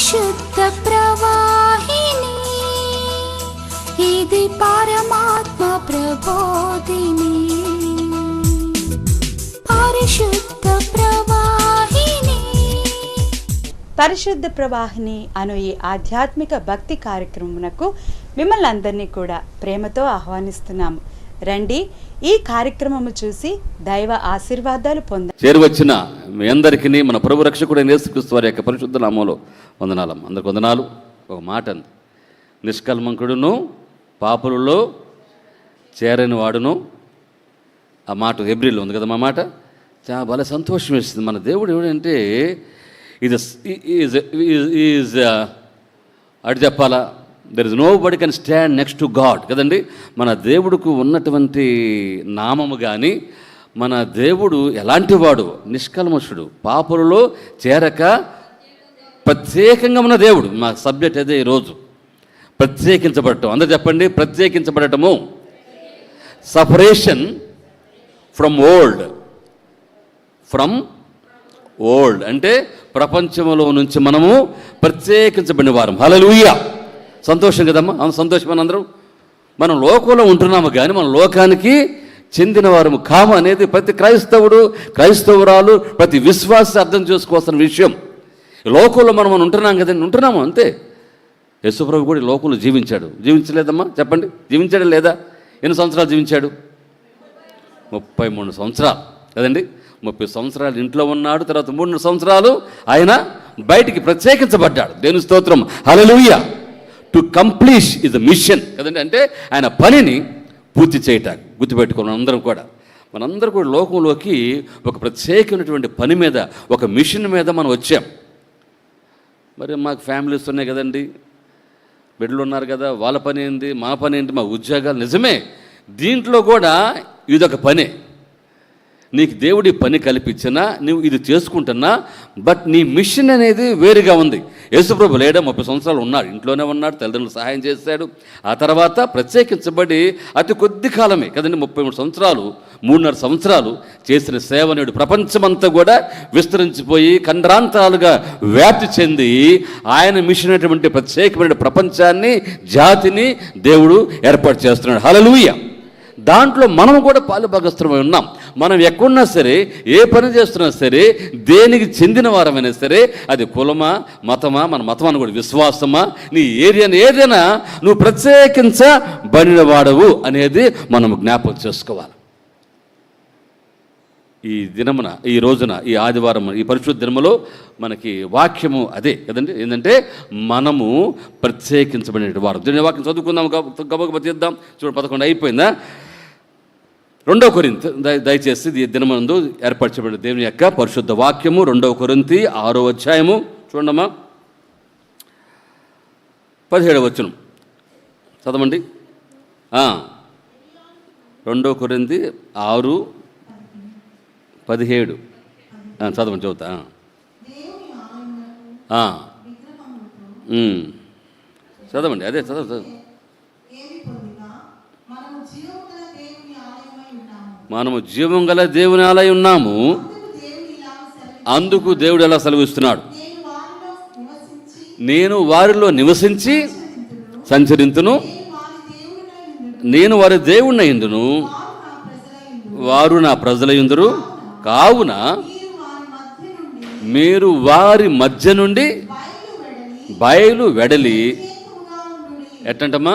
పరిశుద్ధ ప్రవాహిని, ఇది పరమాత్మ ప్రబోధిని. పరిశుద్ధ ప్రవాహిని. పరిశుద్ధ ప్రవాహిని అను ఈ ఆధ్యాత్మిక భక్తి కార్యక్రమమునకు మిమ్మల్ని అందరినీ కూడా ప్రేమతో ఆహ్వానిస్తున్నాము. రండి, ఈ కార్యక్రమము చూసి దైవ ఆశీర్వాదాలు పొందండి. చేరువచ్చిన మీ అందరికీ మన ప్రభు రక్షకుడైన యేసుక్రీస్తు వారి యొక్క పరిశుద్ధ నామములో వందనాలమ్మ. అందరికి వందనాలు. ఒక మాట అంది, నిష్కల్మంకుడును పాపులలో చేరని వాడును. ఆ మాట హెబ్రీలో ఉంది కదా. మా మాట చాలా భలే సంతోషం వేస్తుంది. మన దేవుడు ఎవడంటే ఈజ్ అటు చెప్పాలా, దెర్ ఇస్ నో బడి can stand next to God కదండి. మన దేవుడికి ఉన్నటువంటి నామము కానీ, మన దేవుడు ఎలాంటి వాడు, నిష్కల్మషుడు, పాపులలో చేరక ప్రత్యేకంగా ఉన్న దేవుడు. మా సబ్జెక్ట్ అదే ఈరోజు, ప్రత్యేకించబడటం. అందరూ చెప్పండి, ప్రత్యేకించబడటము. సపరేషన్ ఫ్రమ్ ఓల్డ్ అంటే ప్రపంచంలో నుంచి మనము ప్రత్యేకించబడిన వారం. హల్లెలూయా. సంతోషం కదమ్మా, సంతోషం. అందరం మనం లోకంలో ఉంటున్నాము కానీ మన లోకానికి చెందిన వారము కాము అనేది ప్రతి క్రైస్తవుడు, క్రైస్తవురాలు, ప్రతి విశ్వాస అర్థం చేసుకోవాల్సిన విషయం. లోకంలో మనం ఉంటున్నాం కదండి, ఉంటున్నాము అంతే. యేసుప్రభు కూడా లోకంలో జీవించాడు. జీవించలేదమ్మా చెప్పండి, జీవించాడు లేదా? ఎన్ని సంవత్సరాలు జీవించాడు? 33 సంవత్సరాలు కదండి. 30 సంవత్సరాలు ఇంట్లో ఉన్నాడు. తర్వాత 3 సంవత్సరాలు ఆయన బయటికి ప్రత్యేకించబడ్డాడు. దేవుని స్తోత్రం, hallelujah. To complete is the mission కదండి. అంటే ఆయన పనిని పూర్తి చేయటానికి. గుర్తుపెట్టుకున్నాం అందరం కూడా. మనందరూ కూడా లోకంలోకి ఒక ప్రత్యేకమైనటువంటి పని మీద, ఒక మిషన్ మీద మనం వచ్చాం. మరి మాకు ఫ్యామిలీస్ ఉన్నాయి కదండి, బిడ్డలు ఉన్నారు కదా, వాళ్ళ పని ఏంటి, మా పని ఏంటి, మా ఉద్యోగాలు. నిజమే, దీంట్లో కూడా ఇదొక పనే. నీకు దేవుడి పని కల్పించినా నువ్వు ఇది చేసుకుంటున్నా, బట్ నీ మిషన్ అనేది వేరుగా ఉంది. యేసుప్రభు లేడా 30 సంవత్సరాలు ఉన్నాడు, ఇంట్లోనే ఉన్నాడు, తల్లిదండ్రులు సహాయం చేశాడు. ఆ తర్వాత ప్రత్యేకించబడి అతి కొద్ది కాలమే కదండి, 33 సంవత్సరాలు, 3.5 సంవత్సరాలు చేసిన సేవ నేడు ప్రపంచమంతా కూడా విస్తరించిపోయి ఖండాంతరాలుగా వ్యాప్తి చెంది ఆయన మిషన్ అటువంటి ప్రత్యేకమైన ప్రపంచాన్ని, జాతిని దేవుడు ఏర్పాటు చేస్తున్నాడు. హల్లెలూయా. దాంట్లో మనం కూడా పాలుభాగస్తులమై ఉన్నాం. మనం ఎక్కడున్నా సరే, ఏ పని చేస్తున్నా సరే, దేనికి చెందిన వారమైనా సరే, అది కులమా, మతమా, మన మతం అని కూడా విశ్వాసమా, నీ ఏరియాని ఏదైనా నువ్వు ప్రత్యేకించబడిన వాడవు అనేది మనం జ్ఞాపకం చేసుకోవాలి. ఈ దినమున, ఈ రోజున, ఈ ఆదివారం, ఈ పరిశుద్ధ దినములో మనకి వాక్యము అదే కదండి. ఏంటంటే మనము ప్రత్యేకించబడిన వారు. దీని వాక్యం చదువుకుందాం, గబగబా తీద్దాం. చూడండి, 11 అయిపోయిందా? 2 కొరింథీ, దయచేసి ఈ దినమందు ఏర్పరచబడిన దేవుని యొక్క పరిశుద్ధ వాక్యము 2 కొరింథీ 6వ అధ్యాయము చూడమ్మా, 17వ వచనం చదవండి. 2 కొరింథీ 6:17 చదవండి, చదువుతా. చదవండి, అదే చదువు. మనము జీవం గల దేవుని ఆలయం ఉన్నాము, అందుకు దేవుడు ఎలా సెలవిస్తున్నాడు? నేను వారిలో నివసించి సంచరింతును, నేను వారి దేవుణ్ణయుందును, వారు నా ప్రజలయుందురు. కావున మీరు వారి మధ్య నుండి బయలు వెడలి ఎట్లంటమ్మా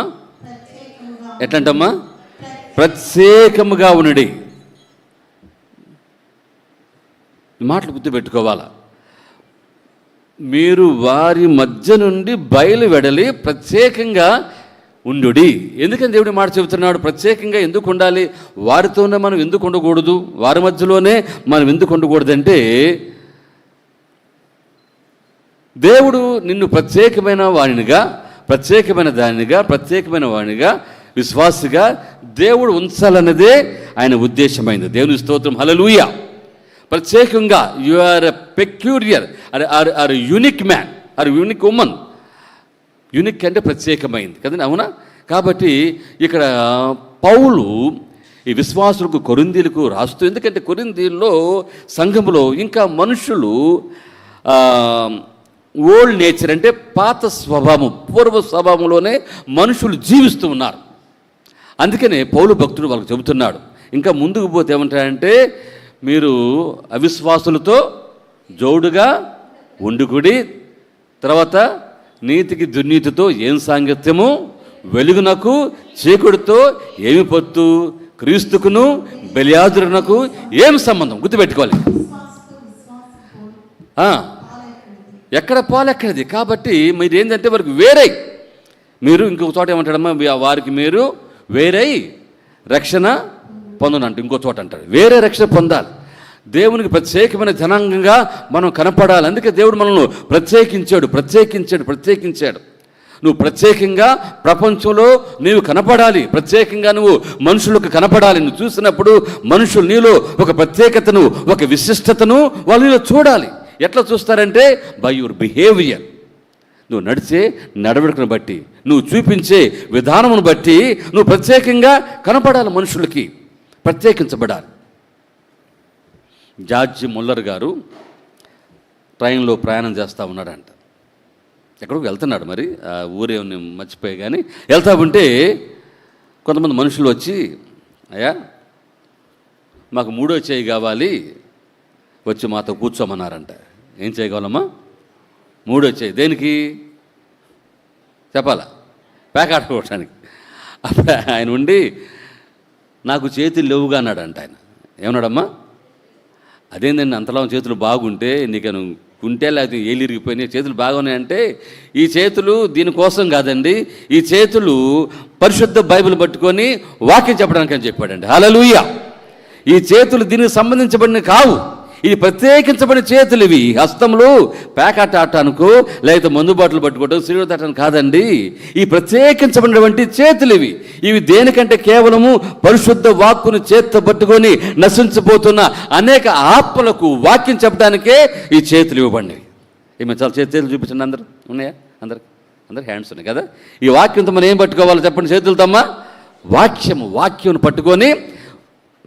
ప్రత్యేకముగా ఉండి. ఈ మాటలు గుర్తుపెట్టుకోవాలా. మీరు వారి మధ్య నుండి బయలు వెడలి ప్రత్యేకంగా ఉండుడి. ఎందుకని దేవుడి మాట చెబుతున్నాడు? ప్రత్యేకంగా ఎందుకు ఉండాలి? వారితోనే మనం ఎందుకు ఉండకూడదు? వారి మధ్యలోనే మనం ఎందుకు ఉండకూడదంటే, దేవుడు నిన్ను ప్రత్యేకమైన వాణినిగా, ప్రత్యేకమైన దానిగా, ప్రత్యేకమైన వాణిగా, విశ్వాసిగా దేవుడు ఉంచాలన్నదే ఆయన ఉద్దేశమైంది. దేవుని స్తోత్రం, హల్లెలూయా. ప్రత్యేకంగా you are a peculiar, or unique man, or unique women. Unique అంటే ప్రత్యేకమైంది కదండి, అవునా? కాబట్టి ఇక్కడ పౌలు ఈ విశ్వాసులకు, కొరింథీలకు రాస్తూ, ఎందుకంటే కొరింథీల్లో సంఘములో ఇంకా మనుషులు ఓల్డ్ నేచర్ అంటే పాత స్వభావం, పూర్వ స్వభావంలోనే మనుషులు జీవిస్తూ ఉన్నారు. అందుకనే పౌలు భక్తుడు వాళ్ళకి చెబుతున్నాడు, ఇంకా ముందుకు పోతే ఏమంటాడంటే, మీరు అవిశ్వాసులతో జోడుగా ఉండుకుడి, తర్వాత నీతికి దుర్నీతితో ఏం సాంగత్యము, వెలుగునకు చీకుడితో ఏమి పొత్తు, క్రీస్తుకును బెలియాజరునకు ఏం సంబంధం. గుర్తుపెట్టుకోవాలి, ఎక్కడ పాలెక్కడిది. కాబట్టి మీరు ఏంటంటే వారికి వేరై, మీరు ఇంకొక చోట ఏమంటాడమ్మా, వారికి మీరు వేరై రక్షణ పొందనంట. ఇంకో చోట అంటాడు వేరే రక్షణ పొందాలి, దేవునికి ప్రత్యేకమైన జనాంగంగా మనం కనపడాలి. అందుకే దేవుడు మనల్ని ప్రత్యేకించాడు. నువ్వు ప్రత్యేకంగా ప్రపంచంలో నీవు కనపడాలి, ప్రత్యేకంగా నువ్వు మనుషులకు కనపడాలి. నువ్వు చూసినప్పుడు మనుషులు నీలో ఒక ప్రత్యేకతను, ఒక విశిష్టతను వాళ్ళు నీలో చూడాలి. ఎట్లా చూస్తారంటే బై యువర్ బిహేవియర్. నువ్వు నడిచే నడవడికను బట్టి, నువ్వు చూపించే విధానమును బట్టి నువ్వు ప్రత్యేకంగా కనపడాలి, మనుషులకి ప్రత్యేకించబడాలి. జార్జ్ ముల్లర్ గారు ట్రైన్లో ప్రయాణం చేస్తూ ఉన్నాడంట. ఎక్కడికి వెళ్తున్నాడు, మరి ఆ ఊరే మర్చిపోయి కానీ వెళ్తా ఉంటే కొంతమంది మనుషులు వచ్చి, అయ్యా మాకు 3వ చేయి కావాలి, వచ్చి మాతో కూర్చోమన్నారంట. ఏం చేయగలమ్మా? 3వ చేయి. దేనికి చెప్పాలా? పేకాడుకోవడానికి. అప్పుడు ఆయన ఉండి, నాకు చేతులు లేవుగా అన్నాడంట. ఆయన ఏమన్నాడమ్మా? అదేందండి, అంతలా చేతులు బాగుంటే నీకు కుంటే లేకపోతే ఏళ్ళు ఇరిగిపోయినాయి, చేతులు బాగున్నాయంటే, ఈ చేతులు దీనికోసం కాదండి, ఈ చేతులు పరిశుద్ధ బైబిల్ పట్టుకొని వాక్యం చెప్పడానికి అని చెప్పాడండి. హల్లెలూయా. ఈ చేతులు దీనికి సంబంధించబడిన కావు, ఇది ప్రత్యేకించబడిన చేతులు. ఇవి హస్తములు పేకాట ఆటానుకో లేకపోతే మందు బాటలు పట్టుకోవడం, సిగరెట్ తాటాను కాదండి. ఈ ప్రత్యేకించబడినటువంటి చేతులు ఇవి దేనికంటే కేవలము పరిశుద్ధ వాక్కును చేత్తో పట్టుకొని నశించిపోతున్న అనేక ఆత్మలకు వాక్యం చెప్పడానికే ఈ చేతులు ఇవ్వబడినవి. ఏమి చాలా చేతులు చూపించండి, అందరూ ఉన్నాయా? అందరు హ్యాండ్స్ ఉన్నాయి కదా. ఈ వాక్యంతో మనం ఏం పట్టుకోవాలో చెప్పండి, చేతులతమ్మా వాక్యం పట్టుకొని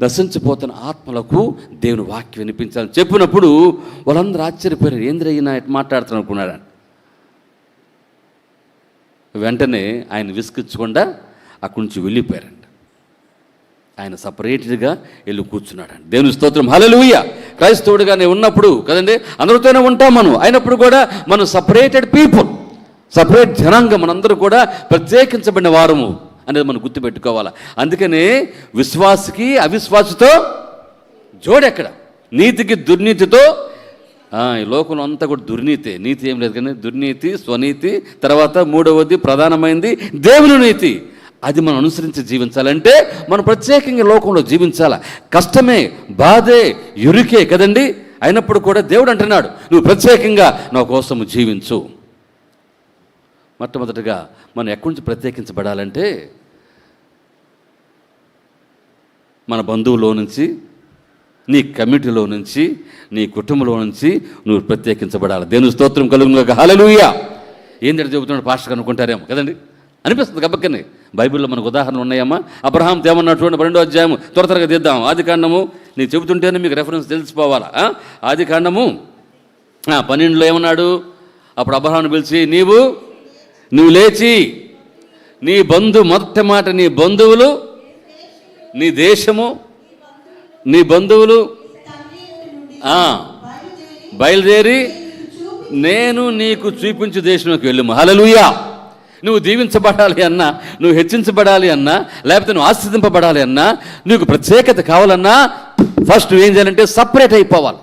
నశించిపోతున్న ఆత్మలకు దేవుని వాక్యం వినిపించాలని చెప్పినప్పుడు వాళ్ళందరూ ఆశ్చర్యపోయారు. ఏంద్రయ్యనా మాట్లాడుతాను అనుకున్నాడు. వెంటనే ఆయన విసిగించకుండా అక్కడి నుంచి వెళ్ళిపోయారండి. ఆయన సపరేట్గా వెళ్ళి కూర్చున్నాడండి. దేవుని స్తోత్రం, హల్లెలూయా. క్రైస్తవుడిగా నేను ఉన్నప్పుడు కదండి, అందరితోనే ఉంటాం మనం, అయినప్పుడు కూడా మనం సపరేటెడ్ పీపుల్, సపరేట్ జనాంగం, మనందరూ కూడా ప్రత్యేకించబడిన వారము అనేది మనం గుర్తుపెట్టుకోవాలి. అందుకనే విశ్వాసికి అవిశ్వాసతో జోడెక్కడ, నీతికి దుర్నీతితో. ఈ లోకంలో అంతా కూడా దుర్నీతి, నీతి ఏం లేదు కానీ దుర్నీతి, స్వనీతి, తర్వాత 3వది ప్రధానమైంది దేవుని నీతి. అది మనం అనుసరించి జీవించాలంటే మనం ప్రత్యేకంగా లోకంలో జీవించాలి. కష్టమే, బాధే, ఇరుకే కదండి. అయినప్పుడు కూడా దేవుడు అంటున్నాడు, నువ్వు ప్రత్యేకంగా నా కోసం జీవించు. మొట్టమొదటిగా మనం ఎక్కడి నుంచి ప్రత్యేకించబడాలంటే మన బంధువులో నుంచి, నీ కమ్యూనిటీలో నుంచి, నీ కుటుంబంలో నుంచి నువ్వు ప్రత్యేకించబడాలి. దేవుని స్తోత్రం కలుగునుగాక. హల్లెలూయా. ఏంటంటే చెబుతున్నాడు పాస్టర్ అనుకుంటారేమో కదండి, అనిపిస్తుంది గబ్బక్కని. బైబిల్లో మనకు ఉదాహరణలు ఉన్నాయమ్మా. అబ్రహాం తేమన్నటువంటి 2వ అధ్యాయము త్వరగా తీద్దాం. ఆదికాండము నీకు చెబుతుంటేనే మీకు రెఫరెన్స్ తెలిసిపోవాలా. ఆదికాండము 12లో ఏమన్నాడు? అప్పుడు అబ్రహాంను పిలిచి, నువ్వు లేచి నీ మొదటి మాట, నీ బంధువులు, నీ దేశము, నీ బంధువులు బయలుదేరి నేను నీకు చూపించు దేశంలోకి వెళ్ళుము. హల్లెలూయా. నువ్వు దీవించబడాలి అన్నా, నువ్వు హెచ్చించబడాలి అన్నా, లేకపోతే నువ్వు ఆశీర్వదింపబడాలి అన్నా, నీకు ప్రత్యేకత కావాలన్నా ఫస్ట్ నువ్వు ఏం చేయాలంటే సపరేట్ అయిపోవాలి.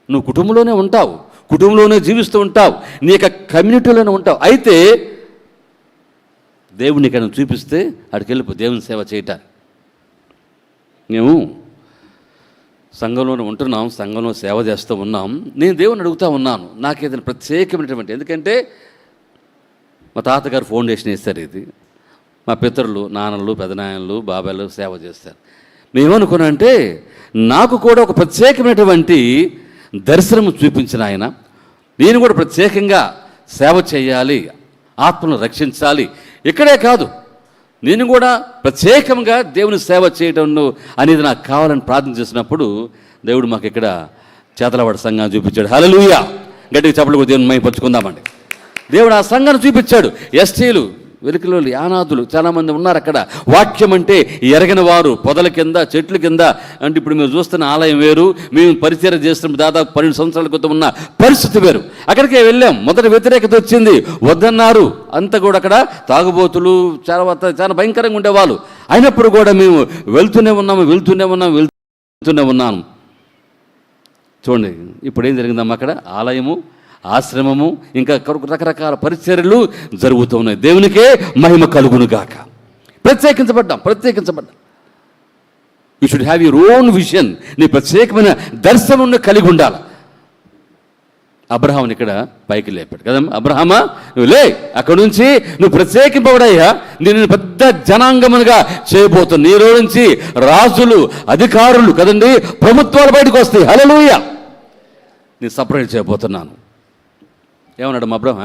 నువ్వు కుటుంబంలోనే ఉంటావు, కుటుంబంలోనే జీవిస్తూ ఉంటావు, నీ యొక్క కమ్యూనిటీలోనే ఉంటావు. అయితే దేవుడిని ఇక్కడ చూపిస్తే అక్కడికి వెళ్ళిపో దేవుని సేవ చేయటానికి. మేము సంఘంలోనే ఉంటున్నాం, సంఘంలో సేవ చేస్తూ ఉన్నాం. నేను దేవుని అడుగుతూ ఉన్నాను, నాకు ఏదైనా ప్రత్యేకమైనటువంటి, ఎందుకంటే మా తాతగారు ఫౌండేషన్ వేస్తారు, ఇది మా పితరులు, నాన్నలు, పెదనాయనలు, బాబాయిలు సేవ చేస్తారు. మేమనుకున్నా అంటే నాకు కూడా ఒక ప్రత్యేకమైనటువంటి దర్శనం చూపించిన ఆయన, నేను కూడా ప్రత్యేకంగా సేవ చేయాలి, ఆత్మను రక్షించాలి. ఇక్కడే కాదు, నేను కూడా ప్రత్యేకంగా దేవుని సేవ చేయడం అనేది నాకు కావాలని ప్రార్థన చేసినప్పుడు దేవుడు మాకు ఇక్కడ చేతలవాడు సంఘాన్ని చూపించాడు. హల్లెలూయా! గట్టిగా చప్పట్లు కొట్టి దేవుని మహిమపరుచుకుందామండి. దేవుడు ఆ సంఘాన్ని చూపించాడు. ఎస్టీలు, వెలుకలు, యానాదులు చాలామంది ఉన్నారు అక్కడ. వాక్యం అంటే ఎరగని వారు, పొదల కింద, చెట్ల కింద. అంటే ఇప్పుడు మీరు చూస్తున్న ఆలయం వేరు, మేము పరిచయం చేస్తున్న దాదాపు 12 సంవత్సరాల క్రితం ఉన్న పరిస్థితి వేరు. అక్కడికే వెళ్ళాం. మొదటి వ్యతిరేకత వచ్చింది, వద్దన్నారు. అంతా కూడా అక్కడ తాగుబోతులు చాలా భయంకరంగా ఉండేవాళ్ళు. అయినప్పుడు కూడా మేము వెళ్తూనే ఉన్నాను. చూడండి ఇప్పుడు ఏం జరిగిందమ్మా, అక్కడ ఆలయము, ఆశ్రమము, ఇంకా రకరకాల పరిచర్యలు జరుగుతూ ఉన్నాయి. దేవునికే మహిమ కలుగును గాక. ప్రత్యేకించబడ్డాం. You should have your own vision. నీ ప్రత్యేకమైన దర్శనం కలిగి ఉండాలి. అబ్రహాముని ఇక్కడ పైకి లేపాడు కదా. అబ్రహామా, నువ్వు లే, అక్కడ నుంచి నువ్వు ప్రత్యేకింపబడయ్యా, నేను పెద్ద జనాంగమునుగా చేయబోతున్నా. నీలో నుంచి రాజులు, అధికారులు కదండి, ప్రభుత్వాలు బయటకు వస్తాయి. హల్లెలూయా! నేను సపరేట్ చేయబోతున్నాను. ఏమన్నాడు మా అబ్రహం,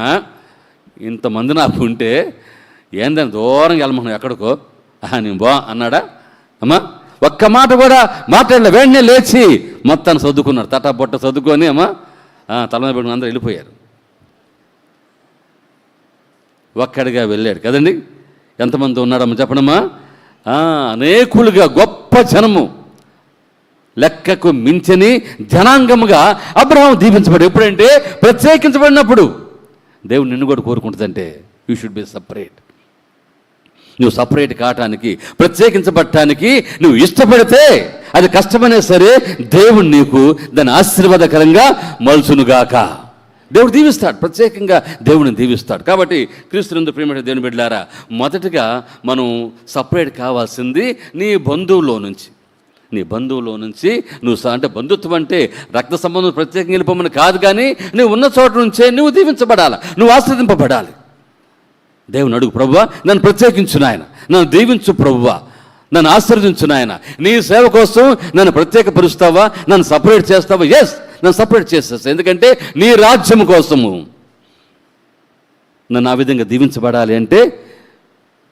ఇంతమంది నాకు ఉంటే ఏందని దూరంగా వెళ్ళమన్నాను ఎక్కడికో, నేను అన్నాడా? అమ్మా ఒక్క మాట కూడా మాట్లాడలే. వెంటనే లేచి మొత్తాన్ని చదువుకున్నాడు. తటా బొట్ట చదువుకొని అమ్మా తల మీద పెట్టుకుని అందరూ వెళ్ళిపోయారు. ఒక్కడిగా వెళ్ళాడు కదండి. ఎంతమంది ఉన్నాడమ్మా చెప్పడమ్మా? అనేకులుగా గొప్ప జనము, లెక్కకు మించని జనాంగముగా అబ్రహాము దీవించబడి. ఎప్పుడంటే ప్రత్యేకించబడినప్పుడు. దేవుడు నిన్ను కూడా కోరుకుంటుందంటే యూ షుడ్ బి సపరేట్. నువ్వు సపరేట్ కావటానికి, ప్రత్యేకించబడటానికి నువ్వు ఇష్టపడితే, అది కష్టమైనా సరే దేవుడు నీకు దాన్ని ఆశీర్వాదకరంగా మలుచునుగాక. దేవుడు దీవిస్తాడు, ప్రత్యేకంగా దేవుడిని దీవిస్తాడు. కాబట్టి క్రీస్తునందు ప్రియమైన దేవుని బిడ్డలారా, మొదటగా మనం సపరేట్ కావాల్సింది నీ బంధువుల్లో నుంచి. నువ్వు అంటే బంధుత్వం అంటే రక్త సంబంధం ప్రత్యేకంగా వెళ్ళిపోమని కాదు, కానీ నువ్వు ఉన్న చోట నుంచే నువ్వు దీవించబడాలి, నువ్వు ఆశీర్వదింపబడాలి. దేవుని అడుగు, ప్రభువా నన్ను ప్రత్యేకించు నాయన, నన్ను దీవించు ప్రభువా, నన్ను ఆశీర్వదించు నాయన, నీ సేవ కోసం నన్ను ప్రత్యేకపరుస్తావా, నన్ను సపరేట్ చేస్తావా? ఎస్, నన్ను సపరేట్ చేసేస్తా. ఎందుకంటే నీ రాజ్యం కోసము నన్ను ఆ విధంగా దీవించబడాలి అంటే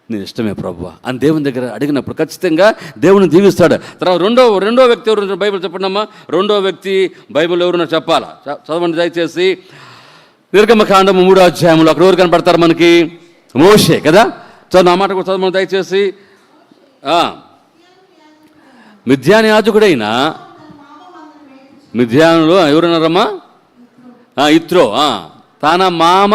నేను ఇష్టమే ప్రభువా అని దేవుని దగ్గర అడిగినప్పుడు ఖచ్చితంగా దేవుని దీవిస్తాడు. తర్వాత రెండో వ్యక్తి ఎవరు బైబిల్ చెప్పండమ్మా. రెండో వ్యక్తి బైబిల్ ఎవరున్నా చెప్పాలా? చదవండి దయచేసి. నిర్గమకాండము 3వ అధ్యాయంలో అక్కడ ఎవరు కనపడతారు మనకి? మోషే కదా. చదువు, ఆ మాట కూడా చదవండి దయచేసి. మిద్యాను యాజకుడైన మిద్యానులో ఎవరున్నారమ్మా? ఇత్రో, తన మామ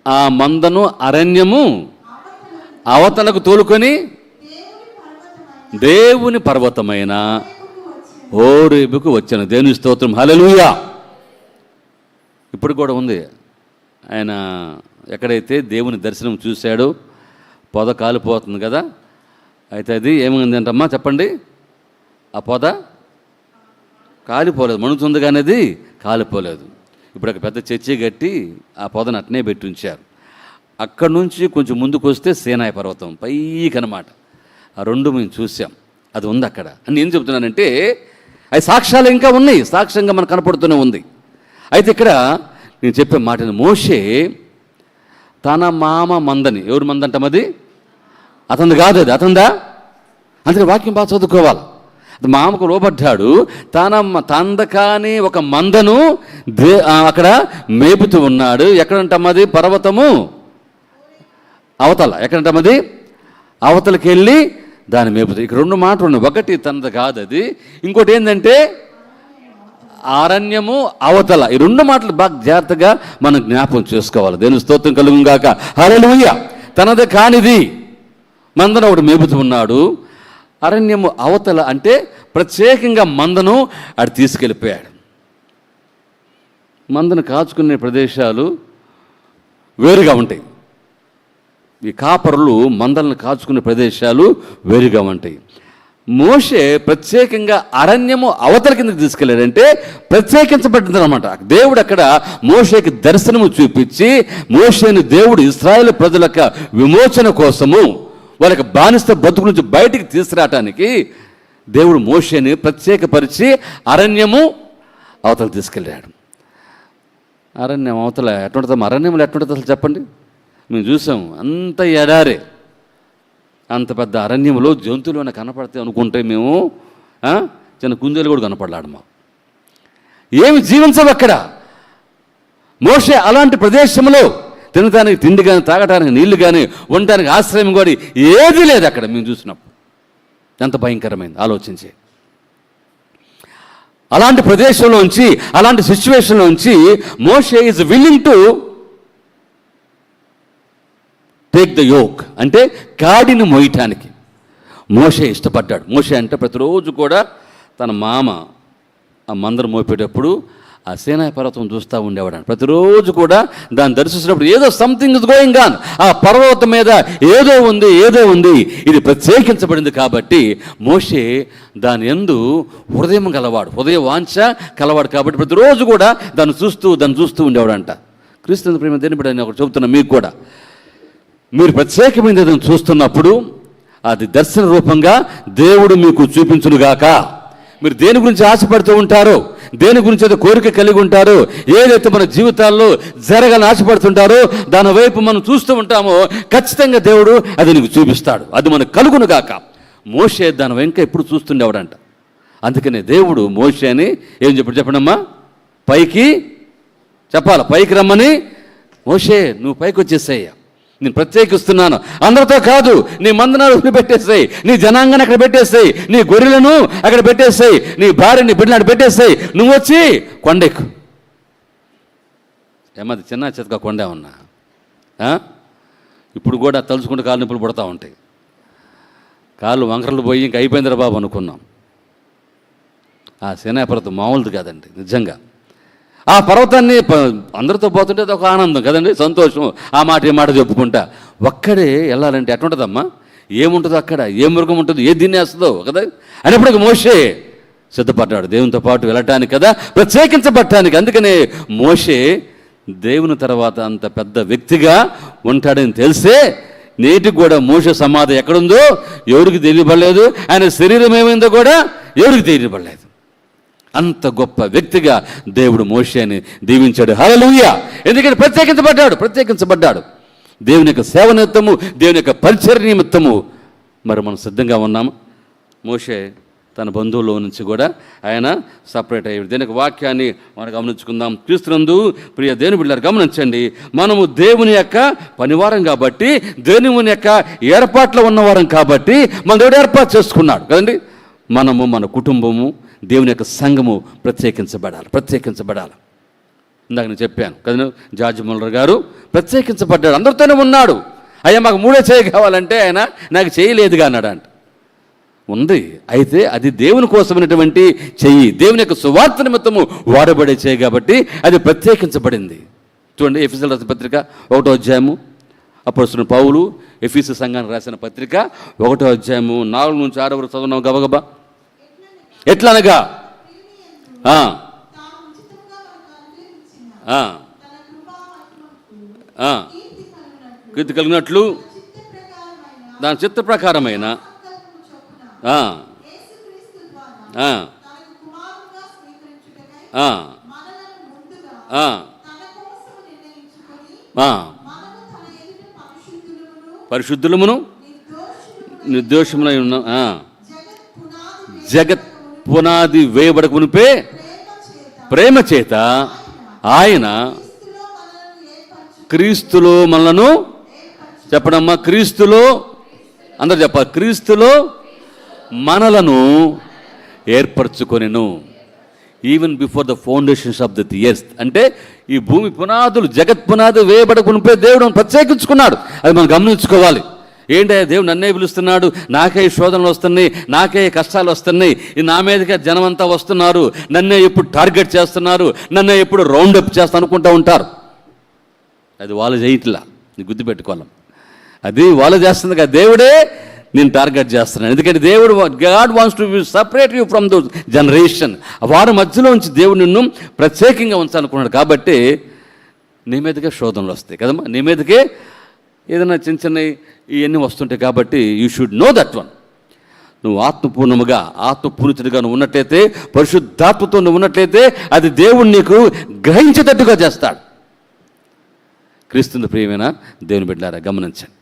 ఆ మందను అరణ్యము అవతలకు తోలుకొని దేవుని పర్వతమైన హోరేబుకు వచ్చాను. దేవుని స్తోత్రం, హల్లెలూయా. ఇప్పుడు కూడా ఉంది. ఆయన ఎక్కడైతే దేవుని దర్శనం చూశాడో పొద కాలిపోతుంది కదా. అయితే అది ఏమైంది అంటమ్మా చెప్పండి? ఆ పొద కాలిపోలేదు, మణుతుంది కానీ అది కాలిపోలేదు. ఇప్పుడు ఒక పెద్ద చర్చి కట్టి ఆ పొదను అట్నే పెట్టి ఉంచారు. అక్కడి నుంచి కొంచెం ముందుకు వస్తే సీనాయి పర్వతం పైకి అన్నమాట. ఆ రెండు మేము చూసాం, అది ఉంది అక్కడ. అని ఏం చెబుతున్నానంటే అవి సాక్ష్యాలు ఇంకా ఉన్నాయి, సాక్ష్యంగా మనకు కనపడుతూనే ఉంది. అయితే ఇక్కడ నేను చెప్పే మాటని, మోషే తన మామ మందని, ఎవరు మందంటాం? అది అతనిది కాదు, అది అతందా? అందుకని వాక్యం బాగా చదువుకోవాలి. మామకు లోబడ్డాడు. తందకాని ఒక మందను అక్కడ మేపుతూ ఉన్నాడు. ఎక్కడంటామది? పర్వతము అవతల. ఎక్కడంటామది? అవతలకి వెళ్ళి దాన్ని మేపుతూ. ఇక్కడ రెండు మాటలు ఉన్నాయి. ఒకటి తనది కాదు అది, ఇంకోటి ఏంటంటే అరణ్యము అవతల. ఈ రెండు మాటలు బాగా జాగ్రత్తగా మనం జ్ఞాపకం చేసుకోవాలి. దేవుని స్తోత్రం కలుగుగాక, హల్లెలూయా. తనది కానిది మందను ఒకటి మేపుతూ ఉన్నాడు. అరణ్యము అవతల అంటే ప్రత్యేకంగా మందను అటు తీసుకెళ్ళిపోయాడు. మందను కాచుకునే ప్రదేశాలు వేరుగా ఉంటాయి. ఈ కాపరులు మందలను కాచుకునే ప్రదేశాలు వేరుగా ఉంటాయి. మోషే ప్రత్యేకంగా అరణ్యము అవతల కిందకి తీసుకెళ్ళాడంటే ప్రత్యేకించబడింది అనమాట. దేవుడు అక్కడ మోషేకి దర్శనము చూపించి, మోషేని దేవుడు ఇశ్రాయేలు ప్రజల యొక్క విమోచన కోసము, వాళ్ళకి బానిస బతుకు నుంచి బయటికి తీసుకురావటానికి దేవుడు మోషేని ప్రత్యేకపరిచి అరణ్యము అవతల తీసుకెళ్ళాడు. అరణ్యం అవతల ఎట్లుంటుంది? అరణ్యంలో ఎట్లుంటుంది అసలు చెప్పండి? మేము చూసాం, అంత ఎడారే, అంత పెద్ద అరణ్యంలో జంతువులు ఏమైనా కనపడితే అనుకుంటే మేము చిన్న కుందేలు కూడా కనపడలాడమా, ఏమి జీవించవు అక్కడ. మోషే అలాంటి ప్రదేశంలో తినడానికి తిండి కానీ, తాగటానికి నీళ్లు కానీ, ఉండటానికి ఆశ్రయం కూడా ఏదీ లేదు అక్కడ. మేము చూసినప్పుడు ఎంత భయంకరమైంది ఆలోచించి. అలాంటి ప్రదేశంలోంచి, అలాంటి సిచ్యువేషన్లోంచి మోషే is willing to take the yoke, అంటే కాడిని మోయటానికి మోషే ఇష్టపడ్డాడు. మోషే అంటే ప్రతిరోజు కూడా తన మామ ఆ మందరం మోపేటప్పుడు ఆ సీనాయి పర్వతం చూస్తూ ఉండేవాడు. ప్రతిరోజు కూడా దాన్ని దర్శించినప్పుడు ఏదో సంథింగ్ ఇస్ గోయింగ్ ఆన్, ఆ పర్వతం మీద ఏదో ఉంది, ఇది ప్రత్యేకించబడింది. కాబట్టి మోషే దాని యందు హృదయం గలవాడు, హృదయ వాంఛ కలవాడు. కాబట్టి ప్రతిరోజు కూడా దాన్ని చూస్తూ ఉండేవాడంట. క్రీస్తు ప్రేమ దేని బిడ్డ ఒకటి చెబుతున్నా మీకు కూడా, మీరు ప్రత్యేకమైన దాన్ని చూస్తున్నప్పుడు అది దర్శన రూపంగా దేవుడు మీకు చూపించునుగాక. మీరు దేని గురించి ఆశపడుతూ ఉంటారో, దేని గురించి అయితే కోరిక కలిగి ఉంటారో, ఏదైతే మన జీవితాల్లో జరగాలని ఆశపడుతుంటారో దాని వైపు మనం చూస్తూ ఉంటామో ఖచ్చితంగా దేవుడు అది నీకు చూపిస్తాడు. అది మనకు కలుగునుగాక. మోషే దాని వెంక ఎప్పుడు చూస్తుండేవాడంట. అందుకనే దేవుడు మోషేని ఏం చెప్పండమ్మా, పైకి రమ్మని, మోషే నువ్వు పైకి వచ్చేసేయ్యా, నేను ప్రత్యేకిస్తున్నాను. అందరితో కాదు, నీ మందనాలు పెట్టేసాయి, నీ జనాంగాన్ని అక్కడ పెట్టేసాయి, నీ గొర్రెలను అక్కడ పెట్టేసాయి, నీ భార్యని బిడ్డలను అక్కడ పెట్టేసాయి, నువ్వు వచ్చి కొండెక్కు. ఏమది చిన్న చితక కొండ ఉన్నా ఇప్పుడు కూడా తలుచుకుంటే కాళ్ళు నొప్పులు పుడతా ఉంటాయి. కాళ్ళు వంకరలు పోయి ఇంక అయిపోయిందిరా బాబు అనుకున్నాం. ఆ సీనాయి పర్వతం మామూలుది కాదండి నిజంగా. ఆ పర్వతాన్ని అందరితో పోతుంటే అది ఒక ఆనందం కదండి, సంతోషం. ఆ మాట ఈ మాట చెప్పుకుంటా ఒక్కడే వెళ్ళాలంటే ఎట్లుంటుందమ్మా, ఏముంటుందో అక్కడ, ఏ మృగం ఉంటుందో, ఏ తినేస్తుందో కదా. అయినప్పటికీ మోషే సిద్ధపడ్డాడు దేవునితో పాటు వెళ్ళటానికి కదా, ప్రత్యేకించబడటానికి. అందుకనే మోషే దేవుని తర్వాత అంత పెద్ద వ్యక్తిగా ఉంటాడని తెలిసే నేటికి కూడా మోషే సమాధి ఎక్కడుందో ఎవరికి తెలియబడలేదు, ఆయన శరీరం ఏమైందో కూడా ఎవరికి తెలియబడలేదు. అంత గొప్ప వ్యక్తిగా దేవుడు మోషేని దీవించాడు. హల్లెలూయా. ఎందుకంటే ప్రత్యేకించబడ్డాడు దేవుని యొక్క సేవ నిమిత్తము, దేవుని యొక్క పరిచర్య నిమిత్తము. మరి మనం సిద్ధంగా ఉన్నాము. మోషే తన బంధువుల్లో నుంచి కూడా ఆయన సపరేట్ అయ్యాడు. దీనికి వాక్యాన్ని మనం గమనించుకుందాం. క్రీస్తునందు ప్రియ దేవుని బిడ్డలారా గమనించండి, మనము దేవుని యొక్క పనివారం కాబట్టి, దేవుని యొక్క ఏర్పాట్లో ఉన్నవారం కాబట్టి మన దేవుడు ఏర్పాటు చేసుకున్నాడు కదండి. మనము, మన కుటుంబము, దేవుని యొక్క సంఘము ప్రత్యేకించబడాలి. ఇందాక నేను చెప్పాను కదా, జార్జ్ ముల్లర్ గారు ప్రత్యేకించబడ్డాడు, అందరితోనే ఉన్నాడు. అయ్యా మాకు 3 చేయి కావాలంటే ఆయన నాకు చేయలేదుగా అన్నాడంట. ఉంది, అయితే అది దేవుని కోసమైనటువంటి చెయ్యి, దేవుని యొక్క సువార్త నిమిత్తము వాడబడే చేయి కాబట్టి అది ప్రత్యేకించబడింది. చూడండి, ఎఫెసీయులకు రాసిన పత్రిక 1వ అధ్యాయము, అపోస్తలుడైన పౌలు ఎఫెసీ సంఘానికి రాసిన పత్రిక 1వ అధ్యాయము 4 నుంచి 6 వరకు చదువున్నాం గబగబా. ఎట్లనగా కీర్తి కలిగినట్లు దాని చిత్త ప్రకారమైన పరిశుద్ధులమును నిర్దోషములై ఉన్న జగత్ పునాది వేయబడక మునిపే ప్రేమ చేత ఆయన క్రీస్తులో మనలను, చెప్పడమ్మా, క్రీస్తులో, అందరు చెప్పాలి, క్రీస్తులో మనలను ఏర్పరచుకొనెను even before the foundations of the earth. అంటే ఈ భూమి పునాదులు, జగత్ పునాది వేయబడక మునిపే దేవుడు ప్రత్యేకించుకున్నాడు. అది మనం గమనించుకోవాలి. ఏంటంటే దేవుడు నన్నే పిలుస్తున్నాడు, నాకే శోధనలు వస్తున్నాయి, నాకే కష్టాలు వస్తున్నాయి, నా మీదకే జనం అంతా వస్తున్నారు, నన్నే ఎప్పుడు టార్గెట్ చేస్తున్నారు, నన్నే ఎప్పుడు రౌండప్ చేస్తా అనుకుంటూ ఉంటారు. అది వాళ్ళు చేయట్లా, నీకు గుర్తుపెట్టుకోవాలి. అది వాళ్ళు చేస్తుంది కదా, దేవుడే నేను టార్గెట్ చేస్తున్నాను. ఎందుకంటే దేవుడు, God wants to separate you from though generation. వారి మధ్యలో ఉంచి దేవుడు నిన్ను ప్రత్యేకంగా ఉంచాలనుకున్నాడు. కాబట్టి నీ మీదకే శోధనలు వస్తాయి కదమ్మా, నీ మీదకే ఏదైనా చిన్న ఇవన్నీ వస్తుంటాయి. కాబట్టి you should know that one. నువ్వు ఆత్మపూర్ణముగా, ఆత్మపూరితుడిగా నువ్వు ఉన్నట్లయితే, పరిశుద్ధాత్మతో నువ్వు ఉన్నట్లయితే అది దేవుడు నీకు గ్రహించేటట్టుగా చేస్తాడు. క్రీస్తుని ప్రియమైన దేవుని బిడ్డలారా గమనించండి.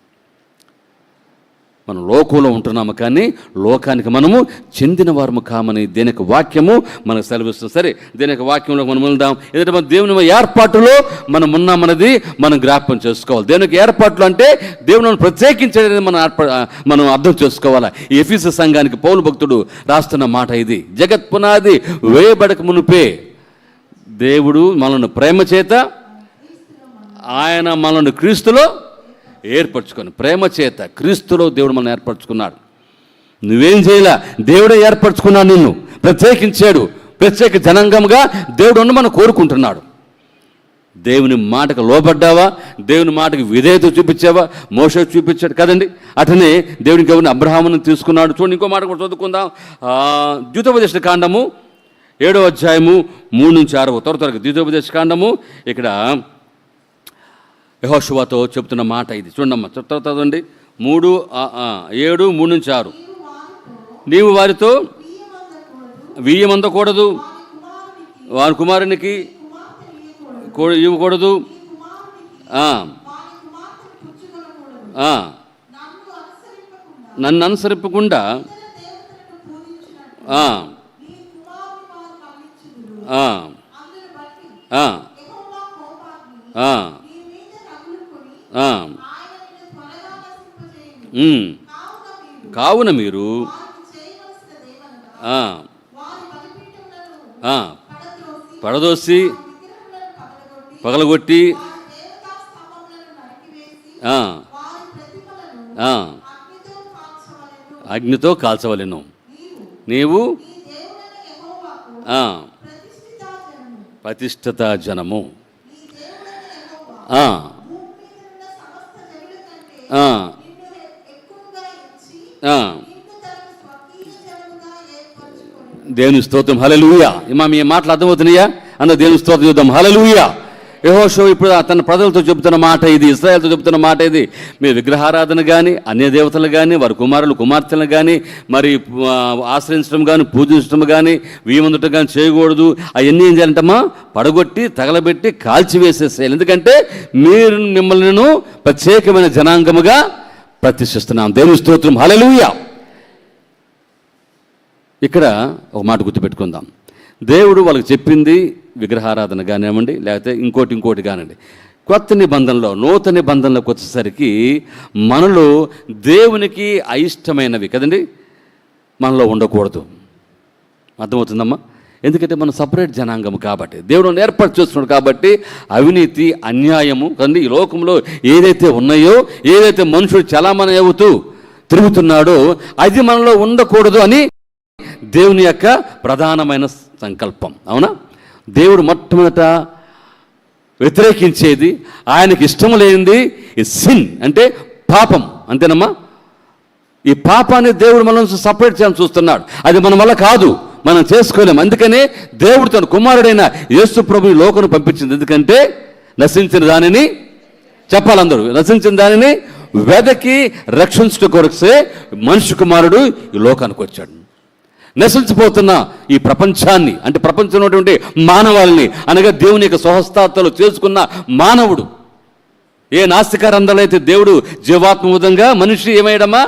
మనం లోకంలో ఉంటున్నాము కానీ లోకానికి మనము చెందిన వారము కామని దేనికి వాక్యము మనకు సెలవిస్తుంది. సరే, దేనికి వాక్యంలో మనం వెళ్దాం. ఎందుకంటే మన దేవుని ఏర్పాటులో మనం ఉన్నామన్నది మనం జ్ఞాపకం చేసుకోవాలి. దేవునికి ఏర్పాట్లు అంటే దేవుని ప్రత్యేకించేది మనం అర్థం చేసుకోవాలి. ఈ ఎఫెసు సంఘానికి పౌలు భక్తుడు రాస్తున్న మాట ఇది. జగత్ పునాది వేయబడక మునుపే దేవుడు మనల్ని ప్రేమ చేత ఆయన మనల్ని క్రీస్తులో ఏర్పరచుకొని, ప్రేమ చేత క్రీస్తులో దేవుడు మనల్ని ఏర్పరచుకున్నాడు. నువ్వేం చేయలే, దేవుడే ఏర్పరచుకున్నాడు, నిన్ను ప్రత్యేకించాడు. ప్రత్యేక జనాంగంగా దేవుడు మనం కోరుకుంటున్నాడు. దేవుని మాటకు లోబడ్డావా? దేవుని మాటకు విధేయత చూపించావా? మోషే చూపించాడు కదండి. అటనే దేవునికి ఎవరిని అబ్రహామును తీసుకున్నాడు. చూడండి, ఇంకో మాట కూడా చదువుకుందాం. ద్వితోపదేశ కాండము 7వ అధ్యాయము 3-6 త్వరగా ద్వితోపదేశ కాండము ఇక్కడ యెహోషువతో చెప్తున్న మాట ఇది. చూడమ్మా, చదవండి. 7:3-6. నీవు వారితో వీయమందకూడదు, వారి కుమారునికి ఇవ్వకూడదు, నన్ను అనుసరింపకుండా కావున మీరు పడదోసి పగలగొట్టి అగ్నితో కాల్చవలెను. నీవు ప్రతిష్ఠిత జనము, దేవుని స్తోత్రం. హల్లెలూయా. మీ మాటలు అర్థమవుతున్నాయా అన్న? దేవుని స్తోత్రం చూద్దాం. హల్లెలూయా. యెహోషువ ఇప్పుడు తన ప్రజలతో చెబుతున్న మాట ఇది, ఇశ్రాయేలుతో చెబుతున్న మాట ఇది. మీరు విగ్రహారాధన కానీ, అన్య దేవతలు కానీ, వారి కుమారులు కుమార్తెలను కానీ మరి ఆశ్రయించడం కానీ, పూజించడం కానీ, వీమందటం కానీ చేయకూడదు. అవన్నీ ఏం చేయాలంటమ్మా? పడగొట్టి తగలబెట్టి కాల్చివేసేసేయాలి. ఎందుకంటే మీరు మిమ్మల్ని ప్రత్యేకమైన జనాంగముగా ప్రతిష్ఠిస్తున్నాం. దేవుని స్తోత్రం. హల్లెలూయా. ఇక్కడ ఒక మాట గుర్తుపెట్టుకుందాం. దేవుడు వాళ్ళకి చెప్పింది విగ్రహారాధన కానివ్వండి, లేకపోతే ఇంకోటి కానివ్వండి. కొత్త నిబంధనలో, నూతన నిబంధనలోకి వచ్చేసరికి మనలో దేవునికి అయిష్టమైనవి కదండి మనలో ఉండకూడదు. అర్థమవుతుందమ్మా? ఎందుకంటే మనం సపరేట్ జనాంగము కాబట్టి, దేవుడు ఏర్పాటు చేస్తున్నాడు కాబట్టి అవినీతి, అన్యాయము కదండి ఈ లోకంలో ఏదైతే ఉన్నాయో, ఏదైతే మనుషుడు చలామణి అవుతూ తిరుగుతున్నాడో అది మనలో ఉండకూడదు అని దేవుని యొక్క ప్రధానమైన సంకల్పం. అవునా? దేవుడు మొట్టమొదట వ్యతిరేకించేది, ఆయనకి ఇష్టం లేనిది ఈ సిన్ అంటే పాపం. అంతేనమ్మా? ఈ పాపాన్ని దేవుడు మన నుంచి సపరేట్ చేయాలని చూస్తున్నాడు. అది మన వల్ల కాదు, మనం చేసుకోలేము. అందుకనే దేవుడు తన కుమారుడైన యేసు ప్రభుని లోకను పంపించింది. ఎందుకంటే నశించిన దానిని చెప్పాలందరూ, నశించిన దానిని వెదకి రక్షించడం కొరకే మనిషి కుమారుడు ఈ లోకానికి వచ్చాడు. నశించిపోతున్న ఈ ప్రపంచాన్ని, అంటే ప్రపంచంలో ఉన్నటువంటి మానవాళిని, అనగా దేవుని యొక్క స్వహస్తాలతో చేసుకున్న మానవుడు ఏ నాస్తికారందరైతే దేవుడు జీవాత్మ విధంగా మనిషి ఏమయ్యాడమ్మా?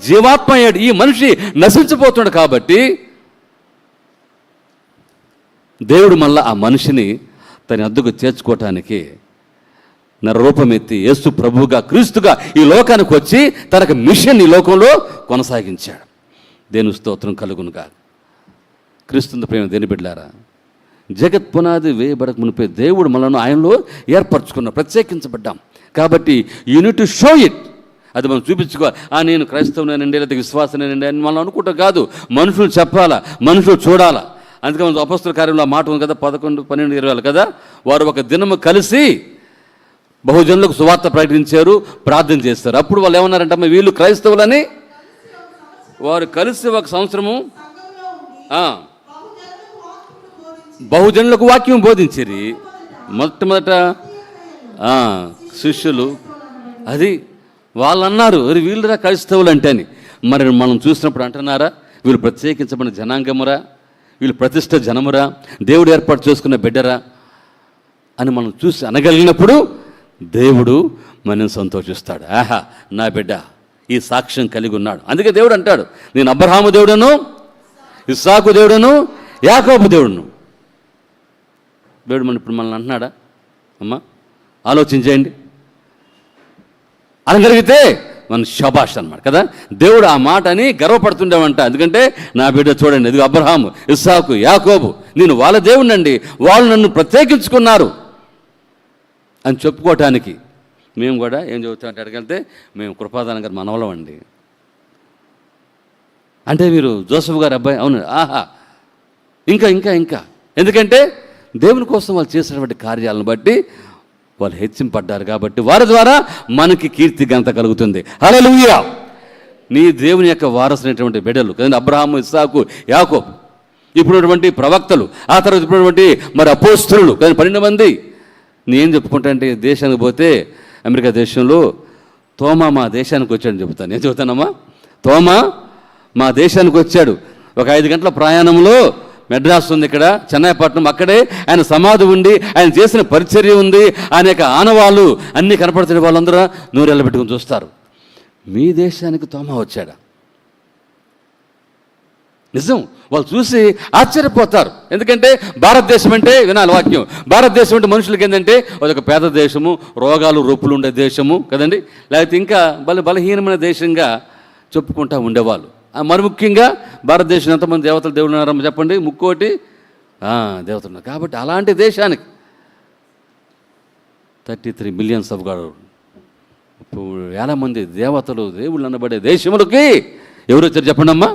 జీవాత్మ అయ్యాడు. ఈ మనిషి నశించిపోతున్నాడు కాబట్టి దేవుడు మళ్ళా ఆ మనిషిని తన అద్దుకు చేర్చుకోవటానికి నరరూపమెత్తి యేసు ప్రభువుగా, క్రీస్తుగా ఈ లోకానికి వచ్చి తనకు మిషన్ ఈ లోకంలో కొనసాగించాడు. దేవుని స్తోత్రం కలుగునుగా. క్రీస్తుని ప్రేమ దేని బిడ్డలారా, జగత్ పునాది వేయబడక మునిపే దేవుడు మనల్ని ఆయనలో ఏర్పరచుకున్నాం, ప్రత్యేకించబడ్డాం. కాబట్టి యూనిట్ టు షో ఇట్. అది మనం చూపించుకోవాలి. నేను క్రైస్తవునేనండి, లేదా విశ్వాసనేనండి అని మనం అనుకుంటాం కాదు. మనుషులు చెప్పాలా, మనుషులు చూడాలా. అందుకే మన అపొస్తలుల కార్యంలో మాట ఉంది కదా, 11, 12, 20 కదా. వారు ఒక దినము కలిసి బహుజనులకు సువార్త ప్రకటించారు, ప్రార్థన చేస్తారు. అప్పుడు వాళ్ళు ఏమన్నారంటే, వీళ్ళు క్రైస్తవులని వారు కలిసి ఒక సంవత్సరము బహుజనులకు వాక్యం బోధించారు. మొట్టమొదట శిష్యులు అది వాళ్ళు అన్నారు, వీళ్ళురా క్రైస్తవులు అంటే అని. మరి మనం చూసినప్పుడు అంటున్నారా, వీళ్ళు ప్రత్యేకించబడిన జనాంగమురా, వీళ్ళు ప్రతిష్ఠ జనమురా, దేవుడు ఏర్పాటు చేసుకున్న బిడ్డరా అని మనం చూసి అనగలిగినప్పుడు దేవుడు మనం సంతోషిస్తాడు. ఆహా, నా బిడ్డ ఈ సాక్ష్యం కలిగి ఉన్నాడు. అందుకే దేవుడు అంటాడు, నేను అబ్రహాము దేవుడను, ఇస్సాకు దేవుడను, యాకోబు దేవుడును. దేవుడు ఇప్పుడు మనల్ని అంటున్నాడా? అమ్మా ఆలోచించేయండి. అనగలిగితే మన శబాష్ అన్నమాట కదా. దేవుడు ఆ మాట అని గర్వపడుతుండేవంట. ఎందుకంటే నా బిడ్డ చూడండి, ఇది అబ్రహాము, ఇస్సాకు, యాకోబు, నేను వాళ్ళ దేవుడినండి, వాళ్ళు నన్ను ప్రత్యేకించుకున్నారు అని చెప్పుకోవటానికి మేము కూడా ఏం చెబుతామంటే అడిగితే మేము కృపాదానం గారు మనవలం అండి. అంటే మీరు జోసఫ్ గారు అబ్బాయి? అవును. ఆహా, ఇంకా ఇంకా ఇంకా ఎందుకంటే దేవుని కోసం వాళ్ళు చేసినటువంటి కార్యాలను బట్టి వాళ్ళు హెచ్చింపడ్డారు కాబట్టి వారి ద్వారా మనకి కీర్తి ఘనత కలుగుతుంది. హల్లెలూయా. నీ దేవుని యొక్క వారసులైనటువంటి బిడ్డలు కదండి, అబ్రహాము, ఇస్సాకు, యాకోబు, ఇప్పుడున్నటువంటి ప్రవక్తలు, ఆ తర్వాత ఇప్పుడున్నటువంటి మరి అపోస్తలులు కానీ 12 మంది. నేను చెప్పుకుంటా అంటే దేశానికి పోతే అమెరికా దేశంలో తోమా మా దేశానికి వచ్చాడని చెబుతాను. నేను చెబుతానమ్మా, తోమా మా దేశానికి వచ్చాడు. ఒక 5 గంటల ప్రయాణంలో మెడ్రాస్ ఉంది, ఇక్కడ చెన్నైపట్నం, అక్కడే ఆయన సమాధి ఉండి ఆయన చేసిన పరిచర్య ఉంది, ఆయన యొక్క ఆనవాళ్ళు అన్నీ కనపడుతున్న వాళ్ళందరూ నూరెళ్ళ పెట్టుకుని చూస్తారు. మీ దేశానికి తోమా వచ్చాడా? నిజం. వాళ్ళు చూసి ఆశ్చర్యపోతారు. ఎందుకంటే భారతదేశం అంటే వినాలి వాక్యం, భారతదేశం అంటే మనుషులకి ఏంటంటే అదొక పేద దేశము, రోగాలు రొప్పులు ఉండే దేశము కదండి, లేకపోతే ఇంకా బలహీనమైన దేశంగా చెప్పుకుంటూ ఉండేవాళ్ళు. మరి ముఖ్యంగా భారతదేశం ఎంతమంది దేవతలు దేవుడు ఉన్నారో చెప్పండి, 3 దేవతలు ఉన్నారు. కాబట్టి అలాంటి దేశానికి 33 మిలియన్స్ ఆఫ్ గాడ్, వేల మంది దేవతలు దేవుళ్ళు అనబడే దేశములకి ఎవరు వచ్చారు చెప్పండి అమ్మా?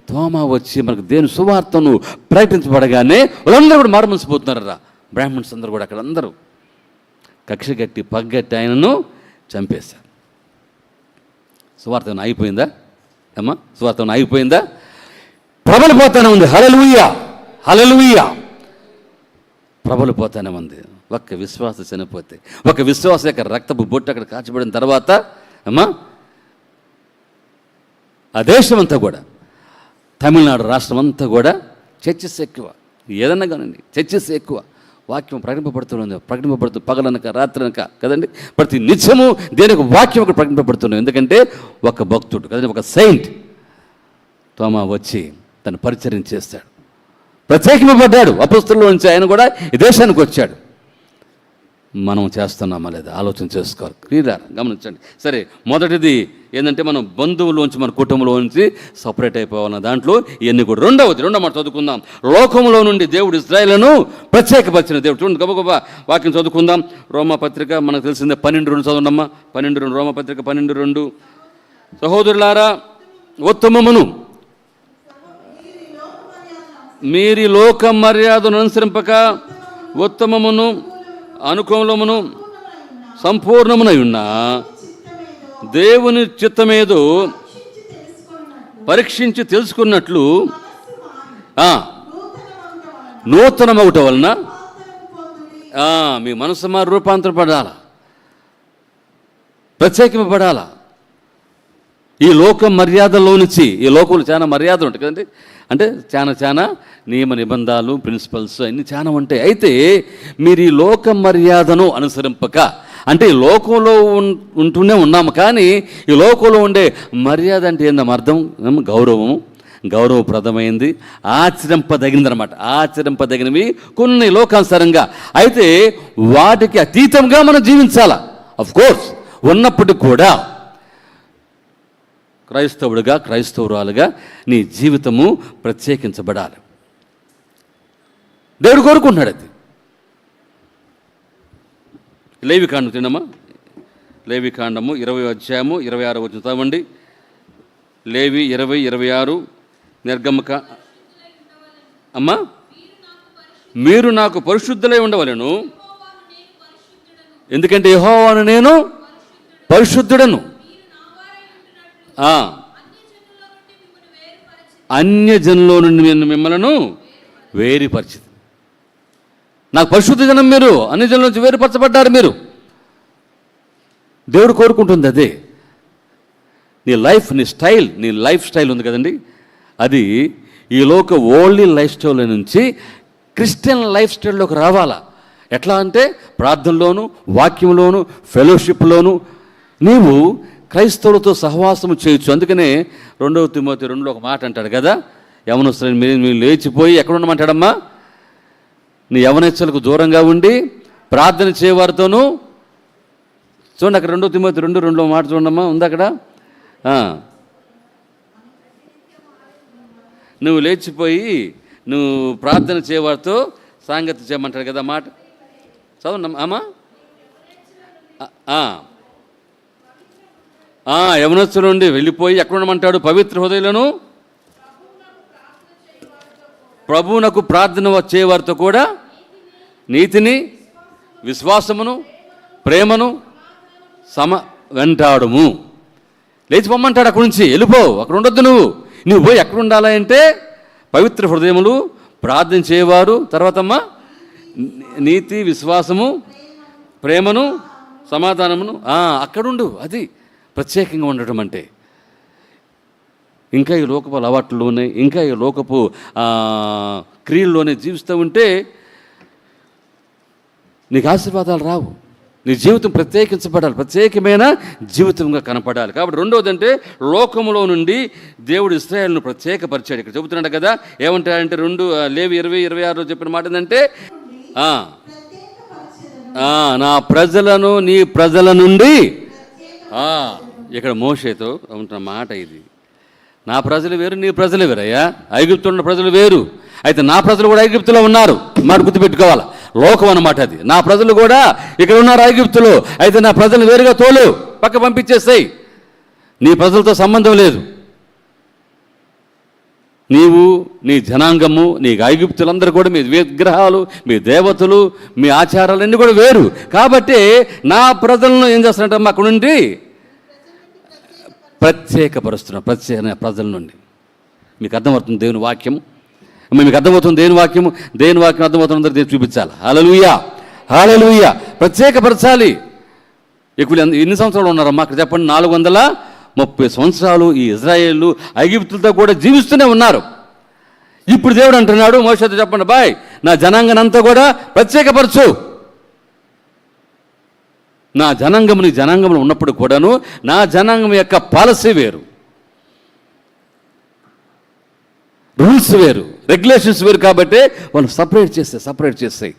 తోమా వచ్చి మనకు దేని సువార్తను ప్రకటించబడగానే వాళ్ళందరూ కూడా మారుమనిసిపోతున్నారా. బ్రాహ్మణ్స్ అందరూ కూడా అక్కడ అందరూ కక్ష కట్టి పగ్గట్టి ఆయనను చంపేశారు. సువార్త అయిపోయిందా అమ్మా? సువార్త అయిపోయిందా? ప్రబలిపోతానే ఉంది. హల్లెలూయా, హల్లెలూయా. ప్రబలిపోతానే ఉంది. ఒక్క విశ్వాస చనిపోతే, ఒక విశ్వాస యొక్క రక్తపు బొట్టు అక్కడ కాల్చబడిన తర్వాత అమ్మా ఆ దేశం అంతా కూడా, తమిళనాడు రాష్ట్రం అంతా కూడా చర్చెస్ ఎక్కువ, ఏదన్నా కానండి చర్చెస్ ఎక్కువ. వాక్యం ప్రకటింపబడుతుంది పగలనక రాత్రనక కదండి, ప్రతి నిత్యము దేనికి వాక్యం అక్కడ ప్రకటింపబడుతున్నాం. ఎందుకంటే ఒక భక్తుడు కదండి, ఒక సెయింట్ తోమా వచ్చి తను పరిచర్య చేస్తాడు, ప్రత్యేకింపబడ్డాడు. అపొస్తలుల్లో నుంచి ఆయన కూడా ఈ దేశానికి వచ్చాడు. మనం చేస్తున్నామా లేదా ఆలోచన చేసుకోవాలి. క్లియర్ గమనించండి. సరే, మొదటిది ఏంటంటే మనం బంధువులోంచి మన కుటుంబంలోంచి సపరేట్ అయిపోవాలన్న దాంట్లో ఇవన్నీ కూడా. రెండవ మాట చదువుకుందాం. లోకంలో నుండి దేవుడు ఇశ్రాయేలును ప్రత్యేకపరిచిన దేవుడు. చూడండి, గబగబ వాక్యం చదువుకుందాం. రోమపత్రిక మనకు తెలిసిందే 12:2 చదవండమ్మా. 12:2 రోమపత్రిక 12:2. సహోదరులారా, ఉత్తమమును మీరి లోక మర్యాదను అనుసరింపక ఉత్తమమును అనుకూలమును సంపూర్ణమునై ఉన్న దేవుని చిత్తమేదో పరీక్షించి తెలుసుకున్నట్లు నూతనమగుట వలన మీ మనసు మారి రూపాంతరపడాల, ప్రత్యేకింపబడాల. ఈ లోక మర్యాదలో నుంచి, ఈ లోకంలో చాలా మర్యాదలు ఉంటాయి కదండి, అంటే చాలా నియమ నిబంధనలు ప్రిన్సిపల్స్ అన్నీ చాలా ఉంటాయి. అయితే మీరు ఈ లోక మర్యాదను అనుసరింపక, అంటే ఈ లోకంలో ఉంటూనే ఉన్నాము, కానీ ఈ లోకంలో ఉండే మర్యాద అంటే ఏందమ్మా అర్థం? గౌరవప్రదమైంది, ఆచరింపదగినది అనమాట. ఆచరింపదగినవి కొన్ని లోకానుసారంగా, అయితే వాటికి అతీతంగా మనం జీవించాలా. అఫ్ కోర్స్ ఉన్నప్పటికీ కూడా క్రైస్తవుడిగా క్రైస్తవురాలుగా నీ జీవితము ప్రత్యేకించబడాలి. దేవుడు కోరుకుంటున్నాడు అది. లేవికాండం తినమ్మా. లేవికాండము 20వ అధ్యాయము 26వ వచనం చదవండి. లేవి 20:26. నిర్గమక అమ్మా, మీరు నాకు పరిశుద్ధులై ఉండవలెను, ఎందుకంటే యెహోవాను నేను పరిశుద్ధుడను. అన్యజనులో నుండి నేను మిమ్మల్ని వేరుపరిచింది. నాకు పరిశుద్ధ జనం, మీరు అన్యజనుల నుంచి వేరుపరచబడ్డారు. మీరు దేవుడు కోరుకుంటుంది అదే. నీ లైఫ్ స్టైల్ ఉంది కదండి, అది ఈ లోక ఓల్డ్ లైఫ్ స్టైల్ నుంచి క్రిస్టియన్ లైఫ్ స్టైల్లోకి రావాలా. ఎట్లా అంటే ప్రార్థనలోను, వాక్యంలోను, ఫెలోషిప్లోను నీవు క్రైస్తవులతో సహవాసము చేయొచ్చు. అందుకనే 2 తిమోతి 2లో ఒక మాట అంటాడు కదా, యవనస్తులని మీరు లేచిపోయి ఎక్కడ ఉండమంటాడమ్మా? నీ యవనెచ్చలకు దూరంగా ఉండి ప్రార్థన చేయవారితోనూ. చూడండి అక్కడ 2 తిమోతి 2:2లో మాట చూడమ్మా, ఉంది అక్కడ. నువ్వు లేచిపోయి నువ్వు ప్రార్థన చేయవారితో సాంగత్యం చేయమంటాడు కదా మాట. చదవండి అమ్మా. యవనస్తుల నుండి వెళ్ళిపోయి ఎక్కడ ఉండమంటాడు? పవిత్ర హృదయులను ప్రభువునకు ప్రార్థన చేయవారితో కూడా నీతిని, విశ్వాసమును, ప్రేమను వెంటాడుము. లేచిపోమ్మంటాడు. అక్కడి నుంచి వెళ్ళిపో, అక్కడ ఉండొద్దు. నువ్వు పోయి ఎక్కడ ఉండాలి అంటే పవిత్ర హృదయములు, ప్రార్థన చేయవారు, తర్వాతమ్మా నీతి, విశ్వాసము, ప్రేమను, సమాధానమును. అక్కడుండు. అది ప్రత్యేకంగా ఉండటం అంటే. ఇంకా ఈ లోకపు అలవాట్లలోనే, ఇంకా ఈ లోకపు క్రియల్లోనే జీవిస్తూ ఉంటే నీకు ఆశీర్వాదాలు రావు. నీ జీవితం ప్రత్యేకించబడాలి, ప్రత్యేకమైన జీవితంగా కనపడాలి. కాబట్టి రెండవది అంటే లోకములో నుండి దేవుడు ఇశ్రాయేలును ప్రత్యేకపరిచాడు. ఇక్కడ చెబుతున్నాడు కదా, ఏమంటాడంటే 2 లేవి 20:26 చెప్పిన మాట ఏంటంటే నా ప్రజలను నీ ప్రజల నుండి. ఇక్కడ మోషేతో ఉంటున్న మాట ఇది. నా ప్రజలు వేరు, నీ ప్రజలు వేరయ్యా. ఐగుప్తులో ఉన్న ప్రజలు వేరు. అయితే నా ప్రజలు కూడా ఐగుప్తులో ఉన్నారు. మాట గుర్తుపెట్టుకోవాలి. లోకం అన్నమాట అది. నా ప్రజలు కూడా ఇక్కడ ఉన్నారు ఐగుప్తులో. అయితే నా ప్రజలు వేరుగా తోలు, పక్క పంపించేస్తాయి. నీ ప్రజలతో సంబంధం లేదు. నీవు, నీ జనాంగము, నీ ఐగుప్తులందరూ కూడా మీ విగ్రహాలు, మీ దేవతలు, మీ ఆచారాలన్నీ కూడా వేరు. కాబట్టి నా ప్రజలను ఏం చేస్తున్నట్టు అక్కడ నుండి ప్రత్యేక ప్రజల నుండి. మీకు అర్థమవుతుంది దేవుని వాక్యం? మీకు అర్థమవుతుంది దేవుని వాక్యము? దేవుని వాక్యం అర్థమవుతుంది అందరూ చూపించాలి. హల్లెలూయా, హల్లెలూయా. ప్రత్యేకపరచాలి. ఇప్పుడు ఎన్ని సంవత్సరాలు ఉన్నారమ్మా అక్కడ చెప్పండి? 430 సంవత్సరాలు ఈ ఇజ్రాయేలు ఐగుప్తులతో కూడా జీవిస్తూనే ఉన్నారు. ఇప్పుడు దేవుడు అంటున్నాడు మోషేతో, చెప్పండి బాయ్, నా జనాంగనంతా కూడా ప్రత్యేకపరచు. నా జనాంగం నీ జనాంగంలో ఉన్నప్పుడు కూడాను నా జనాంగం యొక్క పాలసీ వేరు, రూల్స్ వేరు, రెగ్యులేషన్స్ వేరు. కాబట్టి వాళ్ళు సపరేట్ చేస్తాయి.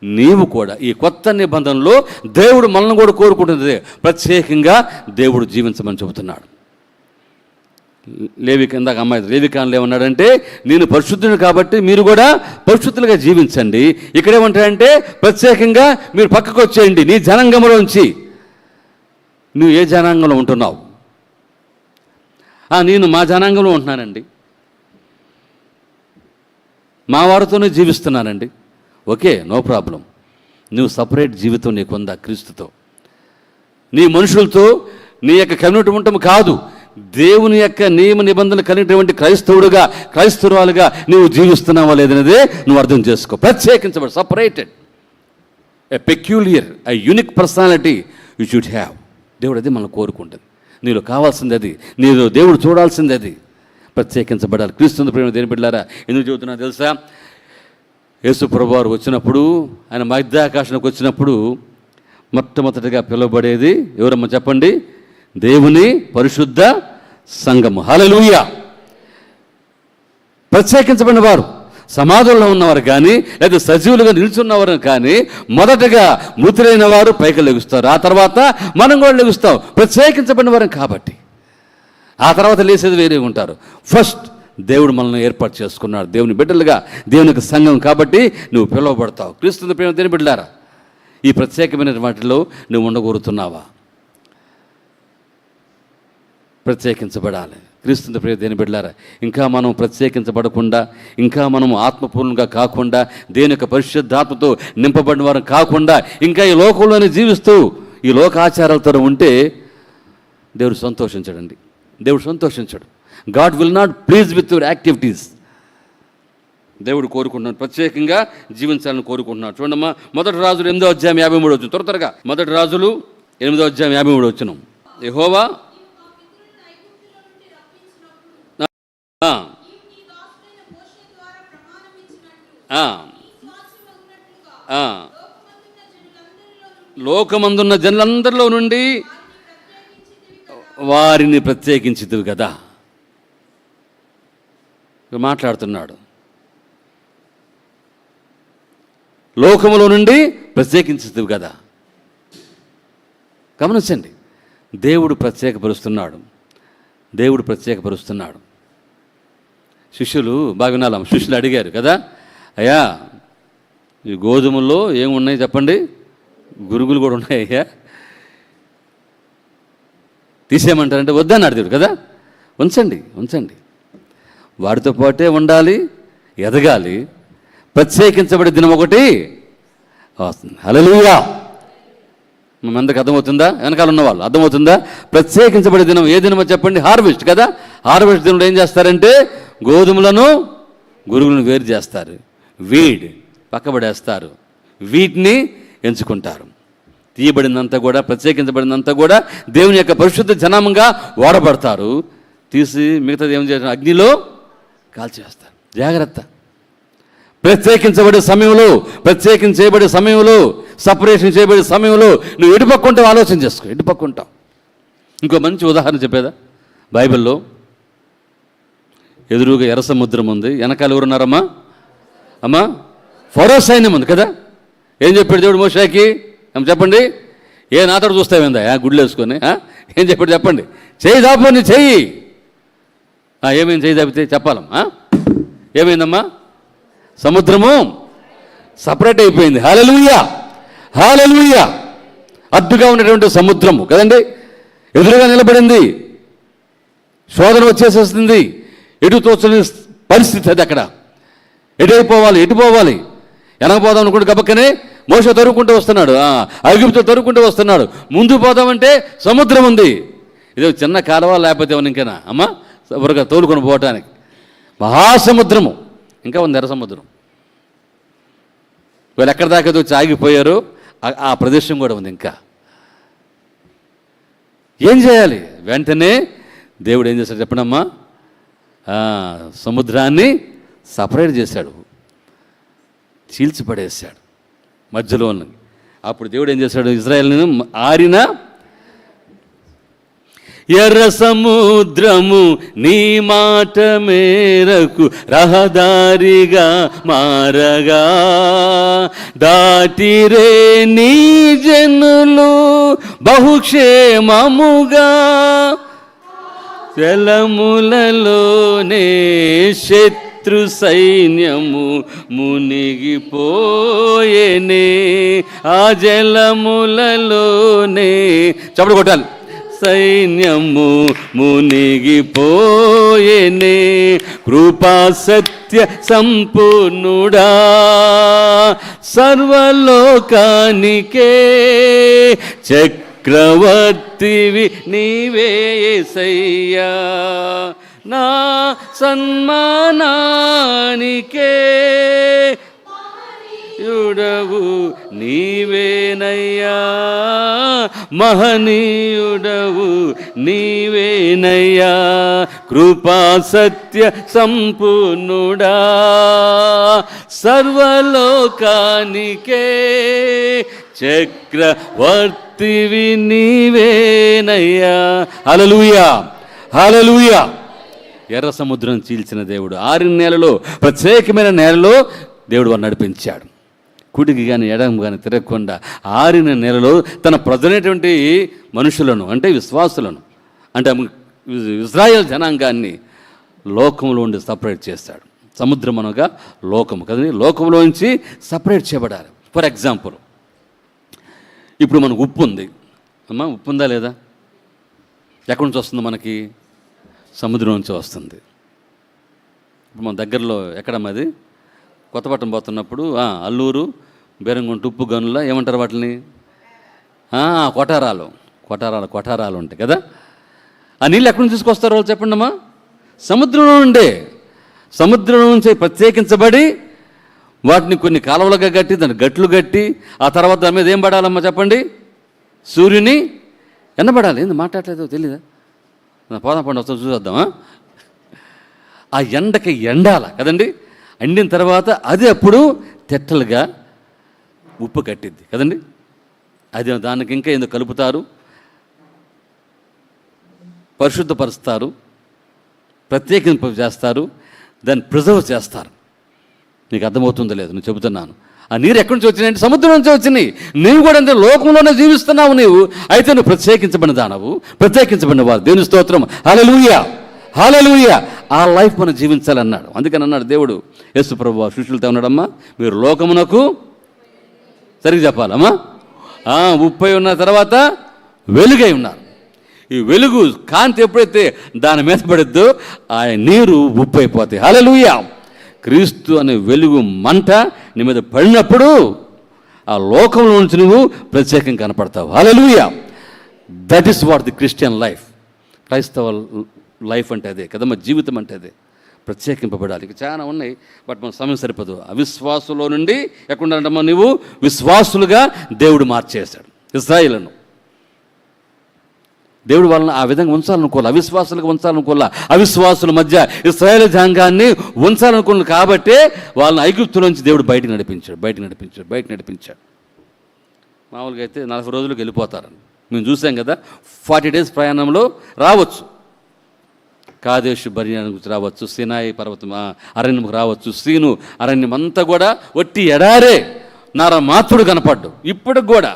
నీవు కూడా ఈ కొత్త నిబంధనలో దేవుడు మనల్ని కూడా కోరుకుంటుంది ప్రత్యేకంగా దేవుడు జీవించమని చెబుతున్నాడు. ఇందాక అమ్మాయి లేవికాంలో ఏమన్నాడంటే, నేను పరిశుద్ధుని కాబట్టి మీరు కూడా పరిశుద్ధులుగా జీవించండి. ఇక్కడేమంటాడంటే ప్రత్యేకంగా మీరు పక్కకు వచ్చేయండి నీ జనాంగంలోంచి. నువ్వు ఏ జనాంగంలో ఉంటున్నావు? నేను మా జనాంగంలో ఉంటున్నానండి, మా వారితోనే జీవిస్తున్నానండి. Okay, no problem. నువ్వు సపరేట్ జీవితం నీకుందా క్రీస్తుతో? నీ మనుషులతో నీ యొక్క కమ్యూనిటీ ఉండటం కాదు, దేవుని యొక్క నియమ నిబంధనలు కలిగినటువంటి క్రైస్తవురాలుగా నువ్వు జీవిస్తున్నావా లేదనేదే నువ్వు అర్థం చేసుకో. ప్రత్యేకించబడి, separated, a peculiar, a unique personality you should have. దేవుడు అది మనం కోరుకుంటుంది. నీలో కావాల్సింది అది, నీలో దేవుడు చూడాల్సింది అది. ప్రత్యేకించబడాలి. క్రీస్తు ప్రేమ దేని బిడ్డలారా ఎందుకు చెబుతున్నా తెలుసా? యేసు ప్రభువారు వచ్చినప్పుడు, ఆయన మధ్యాకాశానికి వచ్చినప్పుడు మొట్టమొదటిగా పిలువబడేది ఎవరమ్మా చెప్పండి? దేవుని పరిశుద్ధ సంఘము. హల్లెలూయా. ప్రత్యేకించబడిన వారు, సమాధుల్లో ఉన్నవారు కానీ లేదా సజీవులుగా నిల్చున్నవారు కానీ మొదటగా మృతులైన వారు పైకి లెగుస్తారు. ఆ తర్వాత మనం కూడా లెగుస్తాం, ప్రత్యేకించబడిన వారు కాబట్టి. ఆ తర్వాత లేసేది వేరే ఉంటారు. ఫస్ట్ దేవుడు మనల్ని ఏర్పాటు చేసుకున్నాడు దేవుని బిడ్డలుగా, దేవునికి సంఘం కాబట్టి నువ్వు పిలువబడతావు. క్రీస్తు ప్రేమ దేని బిడ్డలారా, ఈ ప్రత్యేకమైన వాటిలో నువ్వు ఉండగోరుతున్నావా? ప్రత్యేకించబడాలి. క్రీస్తు ప్రేమ దేని బిడ్డలారా, ఇంకా మనం ప్రత్యేకించబడకుండా, ఇంకా మనం ఆత్మపూర్ణంగా కాకుండా, దేని యొక్క పరిశుద్ధాత్మతో నింపబడిన వారు కాకుండా, ఇంకా ఈ లోకంలోనే జీవిస్తూ ఈ లోక ఆచారాలతో ఉంటే దేవుడు సంతోషించడండి. దేవుడు సంతోషించడు. God will not please with your activities. దేవుడు కోరుకుంటున్నాడు, ప్రత్యేకంగా జీవించాలని కోరుకుంటున్నాడు. చూడమ్మా, 1 రాజులు 8వ అధ్యాయం 53 వచ్చిన త్వరగా 1 రాజులు 8వ అధ్యాయం 53 వచ్చిన. యెహోవా లోకమందున్న జనులందరిలో నుండి వారిని ప్రత్యేకించితివి కదా. మాట్లాడుతున్నాడు, లోకములో నుండి ప్రత్యేకించితివి కదా. గమనించండి, దేవుడు ప్రత్యేకపరుస్తున్నాడు. శిష్యులు బాగా వినాలమ్మ, శిష్యులు అడిగారు కదా, అయ్యా ఈ గోధుమల్లో ఏమున్నాయి చెప్పండి, గురుగులు కూడా ఉన్నాయి అయ్యా, తీసేయమంటారంటే వద్దన్నాడు దేవుడు కదా. ఉంచండి, వాడితో పాటే ఉండాలి, ఎదగాలి. ప్రత్యేకించబడే దినం ఒకటి వస్తుంది. హల్లెలూయా. మందరికి అర్థమవుతుందా? వెనకాల ఉన్న వాళ్ళు అర్థమవుతుందా? ప్రత్యేకించబడే దినం ఏ దినమో చెప్పండి? హార్వెస్ట్ కదా. హార్వెస్ట్ దినంలో ఏం చేస్తారంటే గోధుమలను గురుగులను వేరు చేస్తారు, వీడ్ పక్కబడేస్తారు, వీటిని ఎంచుకుంటారు. తీయబడినంతా కూడా, ప్రత్యేకించబడినంతా కూడా దేవుని యొక్క పరిశుద్ధ జనామంగా వాడబడతారు. తీసి మిగతాది ఏం చేస్తారు? అగ్నిలో కాల్చేస్తారు. జాగ్రత్త. ప్రత్యేకించబడే సమయంలో సపరేషన్ చేయబడే సమయంలో నువ్వు ఎటుపక్కుంటావు ఆలోచన చేసుకో. ఎటుపక్కుంటావు. ఇంకో మంచి ఉదాహరణ చెప్పేదా? బైబిల్లో ఎదురుగా ఎర్ర సముద్రం ఉంది, వెనకాల ఎవరున్నారమ్మా? ఫరో సైన్యం ఉంది కదా. ఏం చెప్పాడు దేవుడు మోషేకి? చెప్పండి. ఏ నాతోడు చూస్తావేందా గుడ్లు వేసుకొని? ఏం చెప్పాడు చెప్పండి? చెయ్యి దాపుని చెయ్యి. ఏమేమి చెయ్యి దాపితే చెప్పాలమ్మా? ఏమైందమ్మా? సముద్రము సపరేట్ అయిపోయింది. హల్లెలూయా. అడ్డుగా ఉన్నటువంటి సముద్రము కదండి ఎదురుగా నిలబడింది. శోధన వచ్చేసేస్తుంది. ఎటు తోచని పరిస్థితి అది. అక్కడ ఎటు పోవాలి వెనకపోదాం అనుకుంటే గబక్కనే మోషే తరుక్కుంటూ వస్తున్నాడు, ఐగుప్తు తరుక్కుంటూ వస్తున్నాడు. ముందు పోదామంటే సముద్రం ఉంది. ఇదే చిన్న కాలువ లేకపోతే ఇంకేనా అమ్మా ఎవరుగా తోలుకొని పోవటానికి? మహాసముద్రము. ఇంకా ఉంది ఎర్ర సముద్రం. వీళ్ళు ఎక్కడి దాకా వచ్చి ఆగిపోయారు, ఆ ప్రదేశం కూడా ఉంది. ఇంకా ఏం చేయాలి? వెంటనే దేవుడు ఏం చేశాడు చెప్పండమ్మా? సముద్రాన్ని సపరేట్ చేశాడు, చీల్చిపడేశాడు మధ్యలో. అప్పుడు దేవుడు ఏం చేశాడు? ఇజ్రాయేలును ఆరిన ఎర్ర సముద్రము నీ మాట మేరకు రహదారిగా మారగా దాటిరే నీ జనులు బహుక్షేమముగా జలములలోనే శత్రు సైన్యము మునిగిపోయేనే. ఆ జలములలోనే చప్పుడు కొట్టాలి. సైన్యము మునిగిపోయేనే. కృపా సత్య సంపూర్ణుడా సర్వలోకానికే చక్రవర్తివి నీవే యేసయ్యా. నా సన్మానానికే యుడవు నీవేనయ్యా, మహనీయుడవు నీవేనయ్యా. కృపా సత్య సంపూర్ణుడా సర్వలోకానికే చక్రవర్తివి నీవేనయ్యా. హల్లెలూయా. ఎర్ర సముద్రం చీల్చిన దేవుడు 6 నెలల్లో ప్రత్యేకమైన నేలలో దేవుడు వారు నడిపించాడు. కుడికి కానీ ఎడమ కానీ తిరగకుండా 6 నెలలో తన ప్రజలైనటువంటి మనుషులను, అంటే విశ్వాసులను, అంటే ఇజ్రాయేల్ జనాంగాన్ని లోకంలో ఉండి సపరేట్ చేస్తాడు. సముద్రం అనగా లోకము కదండి. లోకంలోంచి సపరేట్ చేయబడాలి. ఫర్ ఎగ్జాంపుల్, ఇప్పుడు మనకు ఉప్పు ఉంది అమ్మా. ఉప్పు ఉందా లేదా? ఎక్కడి నుంచి వస్తుంది మనకి? సముద్రం నుంచి వస్తుంది. ఇప్పుడు మన దగ్గరలో ఎక్కడమ్మా అది? కొత్తపట్నం పోతున్నప్పుడు అల్లూరు, బేరంగుంట, ఉప్పు గనుల ఏమంటారు వాటిని? కొటారాలు ఉంటాయి కదా. ఆ నీళ్ళు ఎక్కడి నుంచి తీసుకొస్తారు వాళ్ళు చెప్పండి అమ్మా? సముద్రంలో ఉండే. సముద్రం నుంచి ప్రత్యేకించబడి వాటిని కొన్ని కాలువలుగా కట్టి, దాన్ని గట్లు కట్టి, ఆ తర్వాత దాని మీద ఏం పడాలమ్మా చెప్పండి? సూర్యుని ఎండబడాలి. ఏంది మాట్లాడలేదు తెలీదా? పోదాం పండు వస్తా చూసేద్దామా? ఆ ఎండకి ఎండాల కదండి. ఎండిన తర్వాత అది అప్పుడు తెట్టలుగా ఉప్పు కట్టిద్ది కదండి. అది దానికి ఇంకా ఎందుకు కలుపుతారు, పరిశుద్ధపరుస్తారు, ప్రత్యేకింప చేస్తారు, దాన్ని ప్రిజర్వ్ చేస్తారు. నీకు అర్థమవుతుందో లేదు నేను చెబుతున్నాను. ఆ నీరు ఎక్కడి నుంచి వచ్చినాయంటే సముద్రం నుంచి వచ్చినాయి. నీవు కూడా అంటే లోకంలోనే జీవిస్తున్నావు నీవు. అయితే నువ్వు ప్రత్యేకించబడిన దానవు, ప్రత్యేకించబడిన వారు. దేవుని స్తోత్రం. హల్లెలూయా, హల్లెలూయా. ఆ లైఫ్ మనం జీవించాలన్నాడు. అందుకని అన్నాడు దేవుడు యేసు ప్రభువు శిష్యులతో ఉన్నాడమ్మా, మీరు లోకమునకు సరిగ్గా చెప్పాలమ్మా, ఉప్పై ఉన్న తర్వాత వెలుగై ఉన్నారు. ఈ వెలుగు కాంతి ఎప్పుడైతే దాని మీద పడిద్దో ఆ నీరు ఉప్పు అయిపోతాయి. హల్లెలూయా. క్రీస్తు అనే వెలుగు మంట నీ మీద పడినప్పుడు ఆ లోకంలో నుంచి నువ్వు ప్రత్యేకంగా కనపడతావు. Hallelujah. That is what the Christian life. క్రైస్తవ లైఫ్ అంటే అదే కదమ్మా, జీవితం అంటే అదే, ప్రత్యేకింపబడాలి. ఇక చాలా ఉన్నాయి, బట్ మన సమయం సరిపోదు. అవిశ్వాసులో నుండి ఎక్కడుండాలంటమ్మా, నువ్వు విశ్వాసులుగా దేవుడు మార్చేశాడు ఇశ్రాయేలును. దేవుడు వాళ్ళని ఆ విధంగా ఉంచాలనుకోవాలి, అవిశ్వాసులుగా ఉంచాలనుకోవాలి. అవిశ్వాసుల మధ్య ఇశ్రాయేలు జనాంగాన్ని ఉంచాలనుకున్నాడు కాబట్టి వాళ్ళని ఐగుప్తులోంచి దేవుడు బయటకు నడిపించాడు. మామూలుగా అయితే 40 రోజులకు వెళ్ళిపోతారని మేము చూసాం కదా. 40 days ప్రయాణంలో రావచ్చు, కాదేశు బర్యానికి రావచ్చు, సినాయి పర్వతం అరణ్యం రావచ్చు, సీను అరణ్యం అంతా కూడా ఒట్టి ఎడారే, మాత్రుడు కనపడ్డు. ఇప్పుడు కూడా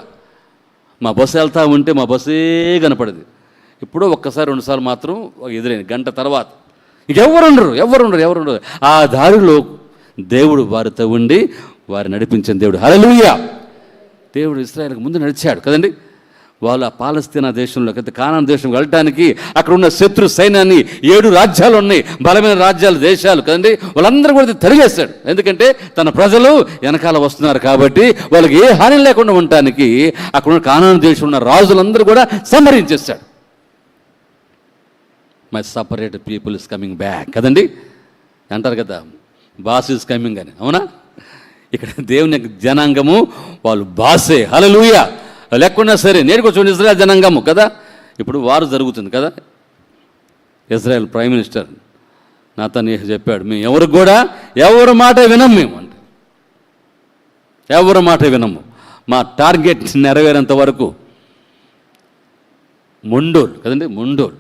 మా బస్సు వెళ్తూ ఉంటే మా బస్సే కనపడదు. ఇప్పుడు ఒక్కసారి 2 సార్లు మాత్రం ఎదురైంది, గంట తర్వాత ఎవరుండరు. ఆ దారిలో దేవుడు వారితో ఉండి వారు నడిపించిన దేవుడు. హల్లెలూయా. దేవుడు ఇశ్రాయేలుకు ముందు నడిచాడు కదండి. వాళ్ళు ఆ పాలస్తీనా దేశంలో కానాను దేశం వెళ్ళటానికి అక్కడ ఉన్న శత్రు సైన్యాన్ని 7 రాజ్యాలు ఉన్నాయి, బలమైన రాజ్యాలు, దేశాలు కదండి. వాళ్ళందరూ కూడా తరిగేశాడు. ఎందుకంటే తన ప్రజలు వెనకాల వస్తున్నారు కాబట్టి వాళ్ళకి ఏ హాని లేకుండా ఉండటానికి అక్కడ ఉన్న కానాను దేశం ఉన్న రాజులందరూ కూడా సంహరించేశాడు. My separate people is coming back కదండి అంటారు కదా, బాస్ ఇస్ కమింగ్ అని. అవునా? ఇక్కడ దేవుని జనాంగము వాళ్ళు బాసే. హల్లెలూయా. లేకున్నా సరే నేరుగా చూడండి, ఇజ్రాయెల్ జనాంగము కదా. ఇప్పుడు వారు జరుగుతుంది కదా. ఇజ్రాయెల్ ప్రైమ్ మినిస్టర్ నాతన్యాహు చెప్పాడు, మేము ఎవరి మాట వినము, మేము అంటే ఎవరి మాట వినము, మా టార్గెట్ నెరవేరేంత వరకు. మొండోళ్ళు కదండి, మొండోళ్ళు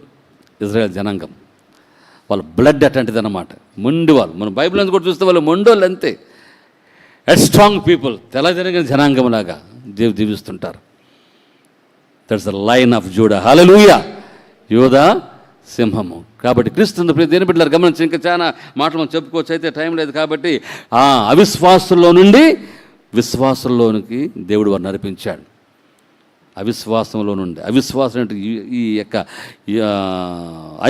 ఇజ్రాయెల్ జనాంగం. వాళ్ళ బ్లడ్ అట్లాంటిది అన్నమాట, మొండి వాళ్ళు. మనం బైబిల్ అంతా కూడా చూస్తే వాళ్ళు మొండోళ్ళు అంతే. స్ట్రాంగ్ పీపుల్, తెల్లజరిగిన జనాంగంలాగా జీవిస్తుంటారు. That's the line of Judah. Hallelujah. యోధా సింహము. కాబట్టి క్రీస్తు దేని బిడ్డలారు గమనించి ఇంకా చాలా మాటలు మనం చెప్పుకోవచ్చు, అయితే టైం లేదు కాబట్టి అవిశ్వాసుల్లో నుండి విశ్వాసంలోనికి దేవుడు వారు నడిపించాడు. అవిశ్వాసంలో నుండి, అవిశ్వాసం అంటే ఈ యొక్క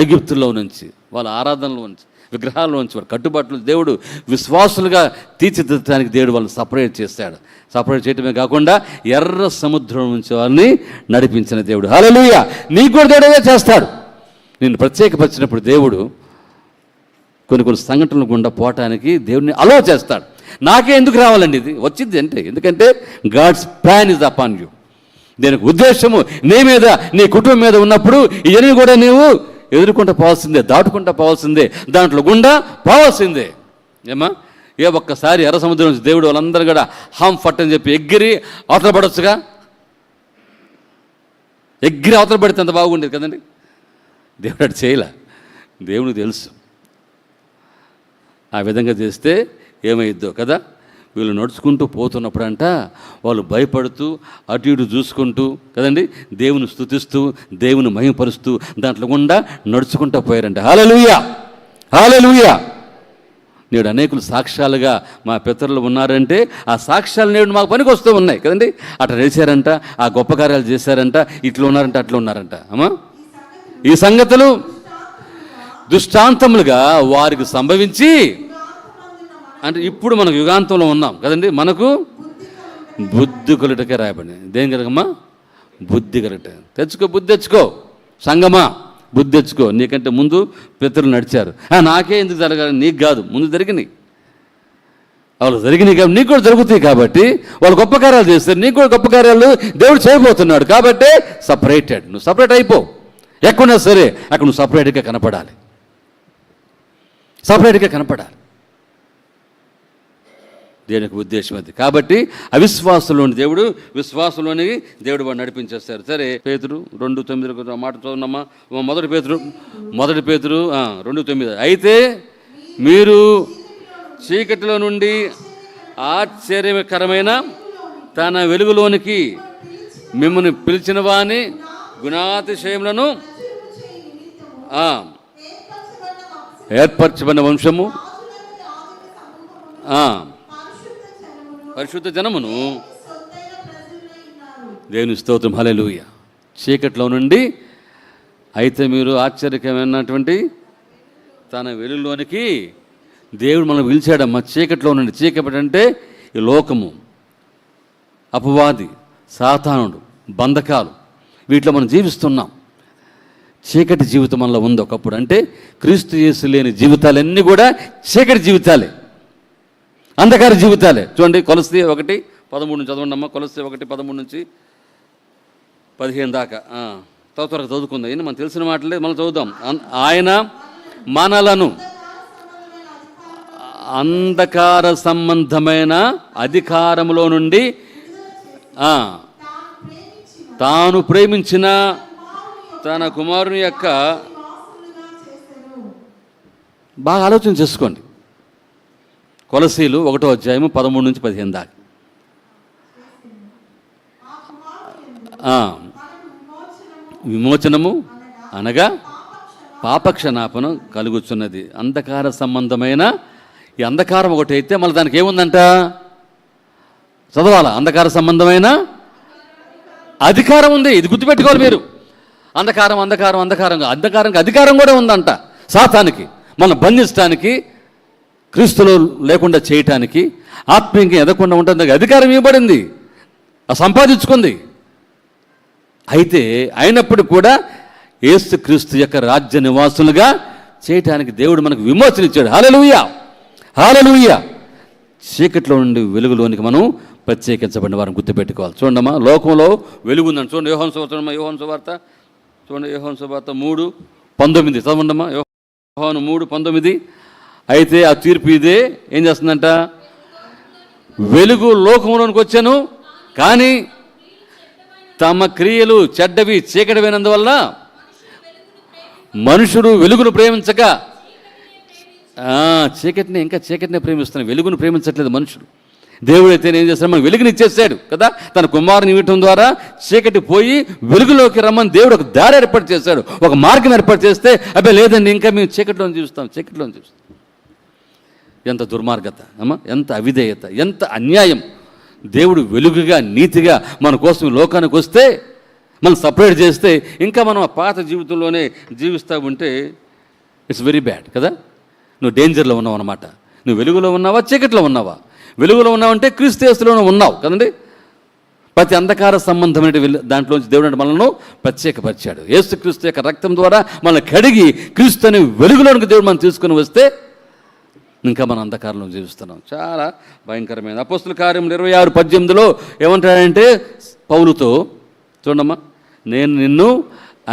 ఐగుప్తుల్లో నుంచి, వాళ్ళ ఆరాధనలో నుంచి, విగ్రహాల్లో నుంచి, వారి కట్టుబాట్లు దేవుడు విశ్వాసులుగా తీర్చిదిద్దడానికి దేవుడు వాళ్ళని సపరేట్ చేశాడు. సపరేట్ చేయటమే కాకుండా ఎర్ర సముద్రం నుంచి వాళ్ళని నడిపించిన దేవుడు. హల్లెలూయా. నీకు కూడా దేవుడే చేస్తాడు. నిన్ను ప్రత్యేకపరిచినప్పుడు దేవుడు కొన్ని సంఘటనలు గుండా పోవటానికి దేవుడిని అలో చేస్తాడు. నాకే ఎందుకు రావాలండి ఇది వచ్చింది అంటే, ఎందుకంటే God's plan is upon you. దీనికి ఉద్దేశము నీ మీద, నీ కుటుంబం మీద ఉన్నప్పుడు ఇవన్నీ కూడా నీవు ఎదుర్కొంటూ పోవాల్సిందే, దాటుకుంటూ పోవాల్సిందే, దాంట్లో గుండా పోవాల్సిందే. ఏమా ఒక్కసారి ఎర్ర సముద్రం నుంచి దేవుడు వాళ్ళందరూ కూడా హామ్ ఫట్ అని చెప్పి ఎగిరి అవతల పడవచ్చుగా. ఎగిరి అవతల పడితే అంత బాగుండేది కదండి. దేవుడు అటు చేయలే, దేవునికి తెలుసు ఆ విధంగా చేస్తే ఏమైద్దో కదా. వీళ్ళు నడుచుకుంటూ పోతున్నప్పుడంట వాళ్ళు భయపడుతూ అటు ఇటు చూసుకుంటూ కదండి దేవుని స్తుతిస్తూ దేవుని మహిమపరుస్తూ దాంట్లో గుండా నడుచుకుంటూ పోయారంట. హల్లెలూయా, హల్లెలూయా. నేడు అనేకులు సాక్ష్యాలుగా మా పితరులు ఉన్నారంటే ఆ సాక్ష్యాలు నేడు మాకు పనికి వస్తూ ఉన్నాయి కదండి. అట్లా చేశారంట, ఆ గొప్ప కార్యాలు చేశారంట, ఇట్లా ఉన్నారంట, అట్లా ఉన్నారంట. అమ్మా ఈ సంగతులు దృష్టాంతములుగా వారికి సంభవించి, అంటే ఇప్పుడు మనకు యుగాంతంలో ఉన్నాం కదండి, మనకు బుద్ధి కలుటకే రాయబడింది. దేని కలగమ్మా? బుద్ధి కలుట. బుద్ధి తెచ్చుకో సంగమా, బుద్ధి తెచ్చుకో. నీకంటే ముందు పితరులు నడిచారు. నాకే ఎందుకు జరగాలి? నీకు కాదు, ముందు జరిగినాయి. వాళ్ళు జరిగినాయి కాబట్టి నీకు కూడా జరుగుతాయి. కాబట్టి వాళ్ళు గొప్ప కార్యాలు చేస్తారు, నీకు కూడా గొప్ప కార్యాలు దేవుడు చేయబోతున్నాడు. కాబట్టి సపరేటెడ్, నువ్వు సపరేట్ అయిపో. ఎక్కడున్నా సరే అక్కడ నువ్వు సపరేట్గా కనపడాలి, సపరేట్గా కనపడాలి. దేవుని యొక్క ఉద్దేశం అది. కాబట్టి అవిశ్వాసంలోని దేవుడు విశ్వాసంలోని దేవుడు వాడు నడిపించేస్తారు. సరే, పేతురు 2:9 మాట చదువునమ్మా. మొదటి పేతురు 2:9. అయితే మీరు చీకటిలో నుండి ఆశ్చర్యకరమైన తన వెలుగులోనికి మిమ్మల్ని పిలిచిన వాని గుణాతిశయములను ఏర్పరచబడిన వంశము, పరిశుద్ధ జనమును, దేవుని స్తోత్రం, హల్లెలూయా. చీకట్లో నుండి అయితే మీరు ఆశ్చర్యకరమైనటువంటి తన వెలుగులోనికి దేవుడు మనం పిలిచాడమ్మా. చీకట్లో నుండి, చీకటి అంటే ఈ లోకము, అపవాది, సాతానుడు, బంధకాలు, వీటిలో మనం జీవిస్తున్నాం. చీకటి జీవితం మనలో ఉంది ఒకప్పుడు. అంటే క్రీస్తు యేసు లేని జీవితాలన్నీ కూడా చీకటి జీవితాలే, అంధకార జీవితాలే. చూడండి, కొలస్సీ 1:13 చదవండి అమ్మ. కొలస్సీ 1:13 నుంచి 15 దాకా త్వరగా చదువుకుందాం. ఇన్ని మనకు తెలిసిన మాటలే మనం చదువుదాం. ఆయన మనలను అంధకార సంబంధమైన అధికారములో నుండి తాను ప్రేమించిన తన కుమారుని యొక్క, బాగా ఆలోచన చేసుకోండి, కొలసీలు 1:13 నుంచి 15 దాకా. విమోచనము అనగా పాపక్షమాపణ కలుగుతున్నది. అంధకార సంబంధమైన ఈ అంధకారం ఒకటైతే మళ్ళీ దానికి ఏముందంట చదవాలా. అంధకార సంబంధమైన అధికారం ఉంది. ఇది గుర్తుపెట్టుకోవాలి మీరు. అంధకారం అంధకారం అంధకారం అంధకారానికి అధికారం కూడా ఉందంట. సాతానికి మనం బంధించడానికి, క్రీస్తులో లేకుండా చేయటానికి, ఆత్మీయంగా ఎదగకుండా ఉండడానికి అధికారం ఇవ్వబడింది, సంపాదించుకుంది. అయితే అయినప్పుడు కూడా యేసు క్రీస్తు యొక్క రాజ్య నివాసులుగా చేయటానికి దేవుడు మనకు విమోచన ఇచ్చాడు. హల్లెలూయా, హల్లెలూయా. చీకట్లో నుండి వెలుగులోనికి మనం ప్రత్యేకించబడిన వారిని గుర్తుపెట్టుకోవాలి. చూడమ్మా, లోకంలో వెలుగు ఉందని. చూడండి, యోహాను సువార్త చూడండి, యోహాను సువార్త 3:19 చదవండమ్మా. యోహాను 3:19. అయితే ఆ తీర్పు ఇదే, ఏం చేస్తుందంట, వెలుగు లోకంలోనికి వచ్చాను కానీ తమ క్రియలు చెడ్డవి చీకటివైనందువల్ల మనుషుడు వెలుగును ప్రేమించక, చీకటిని ప్రేమిస్తున్నాడు, వెలుగును ప్రేమించట్లేదు మనుషుడు. దేవుడు అయితే ఏం చేస్తాడు, మన వెలుగుని ఇచ్చేసాడు కదా. తన కుమారుని ఇవ్వటం ద్వారా చీకటి పోయి వెలుగులోకి రమ్మని దేవుడు ఒక దారి ఏర్పాటు చేశాడు, ఒక మార్గం ఏర్పాటు చేస్తే, అబ్బాయి లేదండి ఇంకా మేము చీకటిలో చూస్తాం. ఎంత దుర్మార్గత అమ్మా, ఎంత అవిధేయత, ఎంత అన్యాయం. దేవుడు వెలుగుగా నీతిగా మన కోసం లోకానికి వస్తే మనం సపరేట్ చేస్తే ఇంకా మనం ఆ పాత జీవితంలోనే జీవిస్తూ ఉంటే ఇట్స్ వెరీ బ్యాడ్ కదా. నువ్వు డేంజర్లో ఉన్నావు అన్నమాట. నువ్వు వెలుగులో ఉన్నావా, చీకటిలో ఉన్నావా? వెలుగులో ఉన్నావంటే క్రీస్తు యేసులోనే ఉన్నావు కదండి. ప్రతి అంధకార సంబంధమైన దాంట్లోంచి దేవుడు మనల్ని ప్రత్యేకపరిచాడు. యేసు క్రీస్తు యొక్క రక్తం ద్వారా మనల్ని కడిగి క్రీస్తు అనే వెలుగులోనికి దేవుడు మనం తీసుకుని వస్తే ఇంకా మనం అంధకారంలో జీవిస్తున్నాం. చాలా భయంకరమైన. అపోస్తుల కార్యం 26:18 ఏమంటాడంటే పౌలుతో, చూడమ్మా, నేను నిన్ను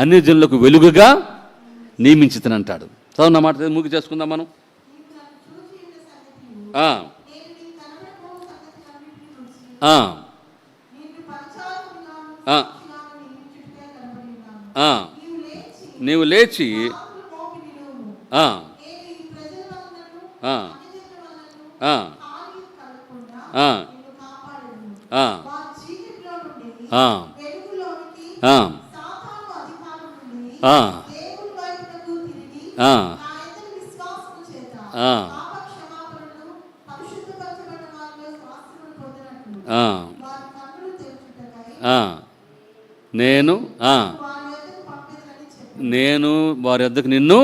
అన్ని జనులకు వెలుగుగా నియమించుతానంటాడు. చదువు నా మాట ముగి చేసుకుందాం మనం. నీవు లేచి నేను వారి వద్దకు నిన్ను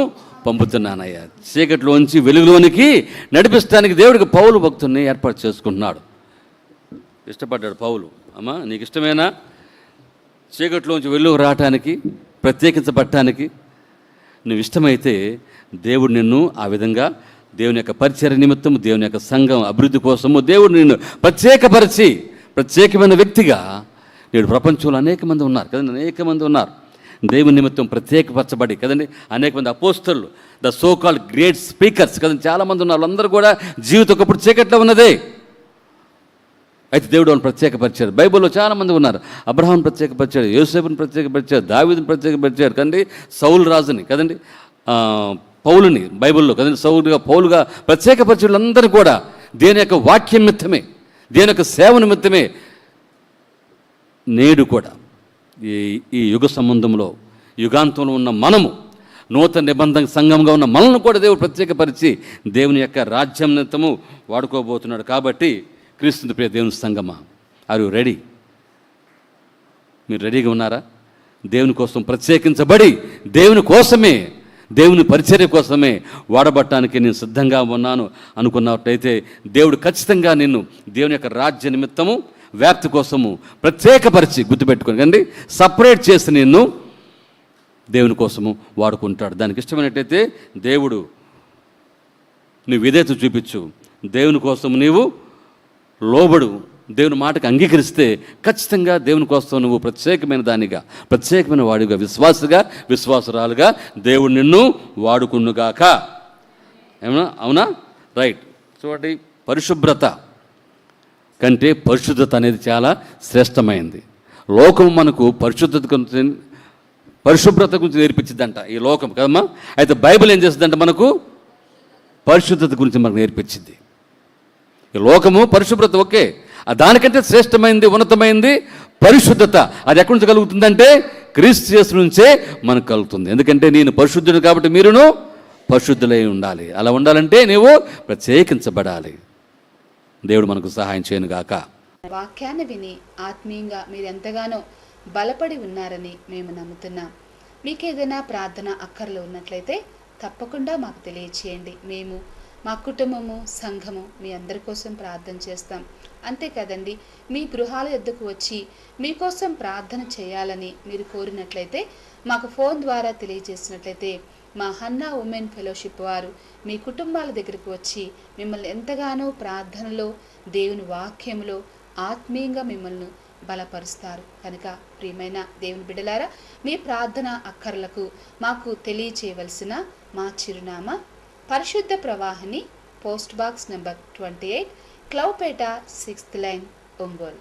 పంపుతున్నానయ్యా. చీకటిలోంచి వెలుగులోనికి నడిపిస్తానికి దేవుడికి పౌలు భక్తుల్ని ఏర్పాటు చేసుకుంటున్నాడు. ఇష్టపడ్డాడు పౌలు. అమ్మా, నీకు ఇష్టమేనా చీకటిలోంచి వెలుగు రావటానికి, ప్రత్యేకించబడటానికి? నువ్వు ఇష్టమైతే దేవుడు నిన్ను ఆ విధంగా దేవుని యొక్క పరిచర్య నిమిత్తం, దేవుని యొక్క సంఘం అభివృద్ధి కోసము దేవుడు నిన్ను ప్రత్యేకపరిచి ప్రత్యేకమైన వ్యక్తిగా నేడు ప్రపంచంలో అనేక మంది ఉన్నారు కదండి. అనేక మంది ఉన్నారు దేవుని నిమిత్తం ప్రత్యేకపరచబడి కదండి. అనేక మంది అపోస్తలులు, the so called great speakers కదండి, చాలామంది ఉన్నారు. వాళ్ళందరూ కూడా జీవితం ఒకప్పుడు చీకట్లో ఉన్నదే. అయితే దేవుడు వాళ్ళని ప్రత్యేకపరిచాడు. బైబిల్లో చాలామంది ఉన్నారు. అబ్రహాం ప్రత్యేకపరిచాడు, యోసేపుని ప్రత్యేకపరిచాడు, దావీదుని ప్రత్యేకపరిచాడు కదండి, సౌలు రాజుని కదండి, పౌలుని బైబిల్లో కదండి, సౌలుగా పౌలుగా ప్రత్యేకపరిచే వాళ్ళందరూ కూడా దేని యొక్క వాక్యం నిమిత్తమే, దేని యొక్క సేవ నిమిత్తమే నేడు కూడా ఈ యుగ సంబంధంలో యుగాంతంలో ఉన్న మనము, నూతన నిబంధన సంఘంగా ఉన్న మనల్ని కూడా దేవుడు ప్రత్యేకపరిచి దేవుని యొక్క రాజ్యం నిమిత్తము వాడుకోబోతున్నాడు. కాబట్టి క్రీస్తు ప్రియ దేవుని సంఘమా, ఆర్ యు రెడీ? మీరు రెడీగా ఉన్నారా? దేవుని కోసం ప్రత్యేకించబడి దేవుని కోసమే, దేవుని పరిచర్య కోసమే వాడబట్టడానికి నేను సిద్ధంగా ఉన్నాను అనుకున్నట్టయితే దేవుడు ఖచ్చితంగా నిన్ను దేవుని యొక్క రాజ్య నిమిత్తము వ్యాప్తి కోసము ప్రత్యేకపరిచి, గుర్తుపెట్టుకుని కండి, సపరేట్ చేసి నిన్ను దేవుని కోసము వాడుకుంటాడు. దానికి ఇష్టమైనట్టయితే దేవుడు నువ్వు విధేయత చూపించు, దేవుని కోసం నీవు లోబడు, దేవుని మాటకు అంగీకరిస్తే ఖచ్చితంగా దేవుని కోసం నువ్వు ప్రత్యేకమైన దానిగా, ప్రత్యేకమైన వాడిగా, విశ్వాసురాలుగా దేవుడు నిన్ను వాడుకున్నుగాక. ఏమన్నా? అవునా? రైట్. చూడండి, పరిశుభ్రత కంటే పరిశుద్ధత అనేది చాలా శ్రేష్టమైంది. లోకం మనకు పరిశుభ్రత గురించి నేర్పించిందంట ఈ లోకం కదమ్మా. అయితే బైబిల్ ఏం చేస్తుందంట? మనకు పరిశుద్ధత గురించి మనకు నేర్పించింది. ఈ లోకము పరిశుభ్రత ఓకే, దానికంటే శ్రేష్టమైంది, ఉన్నతమైంది పరిశుద్ధత. అది ఎక్కడి నుంచి కలుగుతుందంటే క్రీస్తు యేసు నుంచే మనకు కలుగుతుంది. ఎందుకంటే నేను పరిశుద్ధుడు కాబట్టి మీరును పరిశుద్ధులై ఉండాలి. అలా ఉండాలంటే నీవు ప్రత్యేకించబడాలి. దేవుడు మనకు సహాయం చేయను గాక. వాక్యాన్ని విని ఆత్మీయంగా మీరు ఎంతగానో బలపడి ఉన్నారని మేము నమ్ముతున్నాం. మీకు ఏదైనా ప్రార్థన అక్కర్లు ఉన్నట్లయితే తప్పకుండా మాకు తెలియచేయండి. మేము, మా కుటుంబము, సంఘము మీ అందరి కోసం ప్రార్థన చేస్తాం. అంతే కదండి, మీ గృహాల యొద్దకు వచ్చి మీకోసం ప్రార్థన చేయాలని మీరు కోరినట్లయితే మాకు ఫోన్ ద్వారా తెలియజేసినట్లయితే మా హన్నా ఉమెన్ ఫెలోషిప్ వారు మీ కుటుంబాల దగ్గరకు వచ్చి మిమ్మల్ని ఎంతగానో ప్రార్థనలో, దేవుని వాక్యంలో ఆత్మీయంగా మిమ్మల్ని బలపరుస్తారు. కనుక ప్రియమైన దేవుని బిడ్డలారా, మీ ప్రార్థన అక్కర్లకు మాకు తెలియచేయవలసిన మా చిరునామా పరిశుద్ధ ప్రవాహిని, పోస్ట్ బాక్స్ నంబర్ 28, క్లౌపేట, 6th లైన్, ఒంగోలు.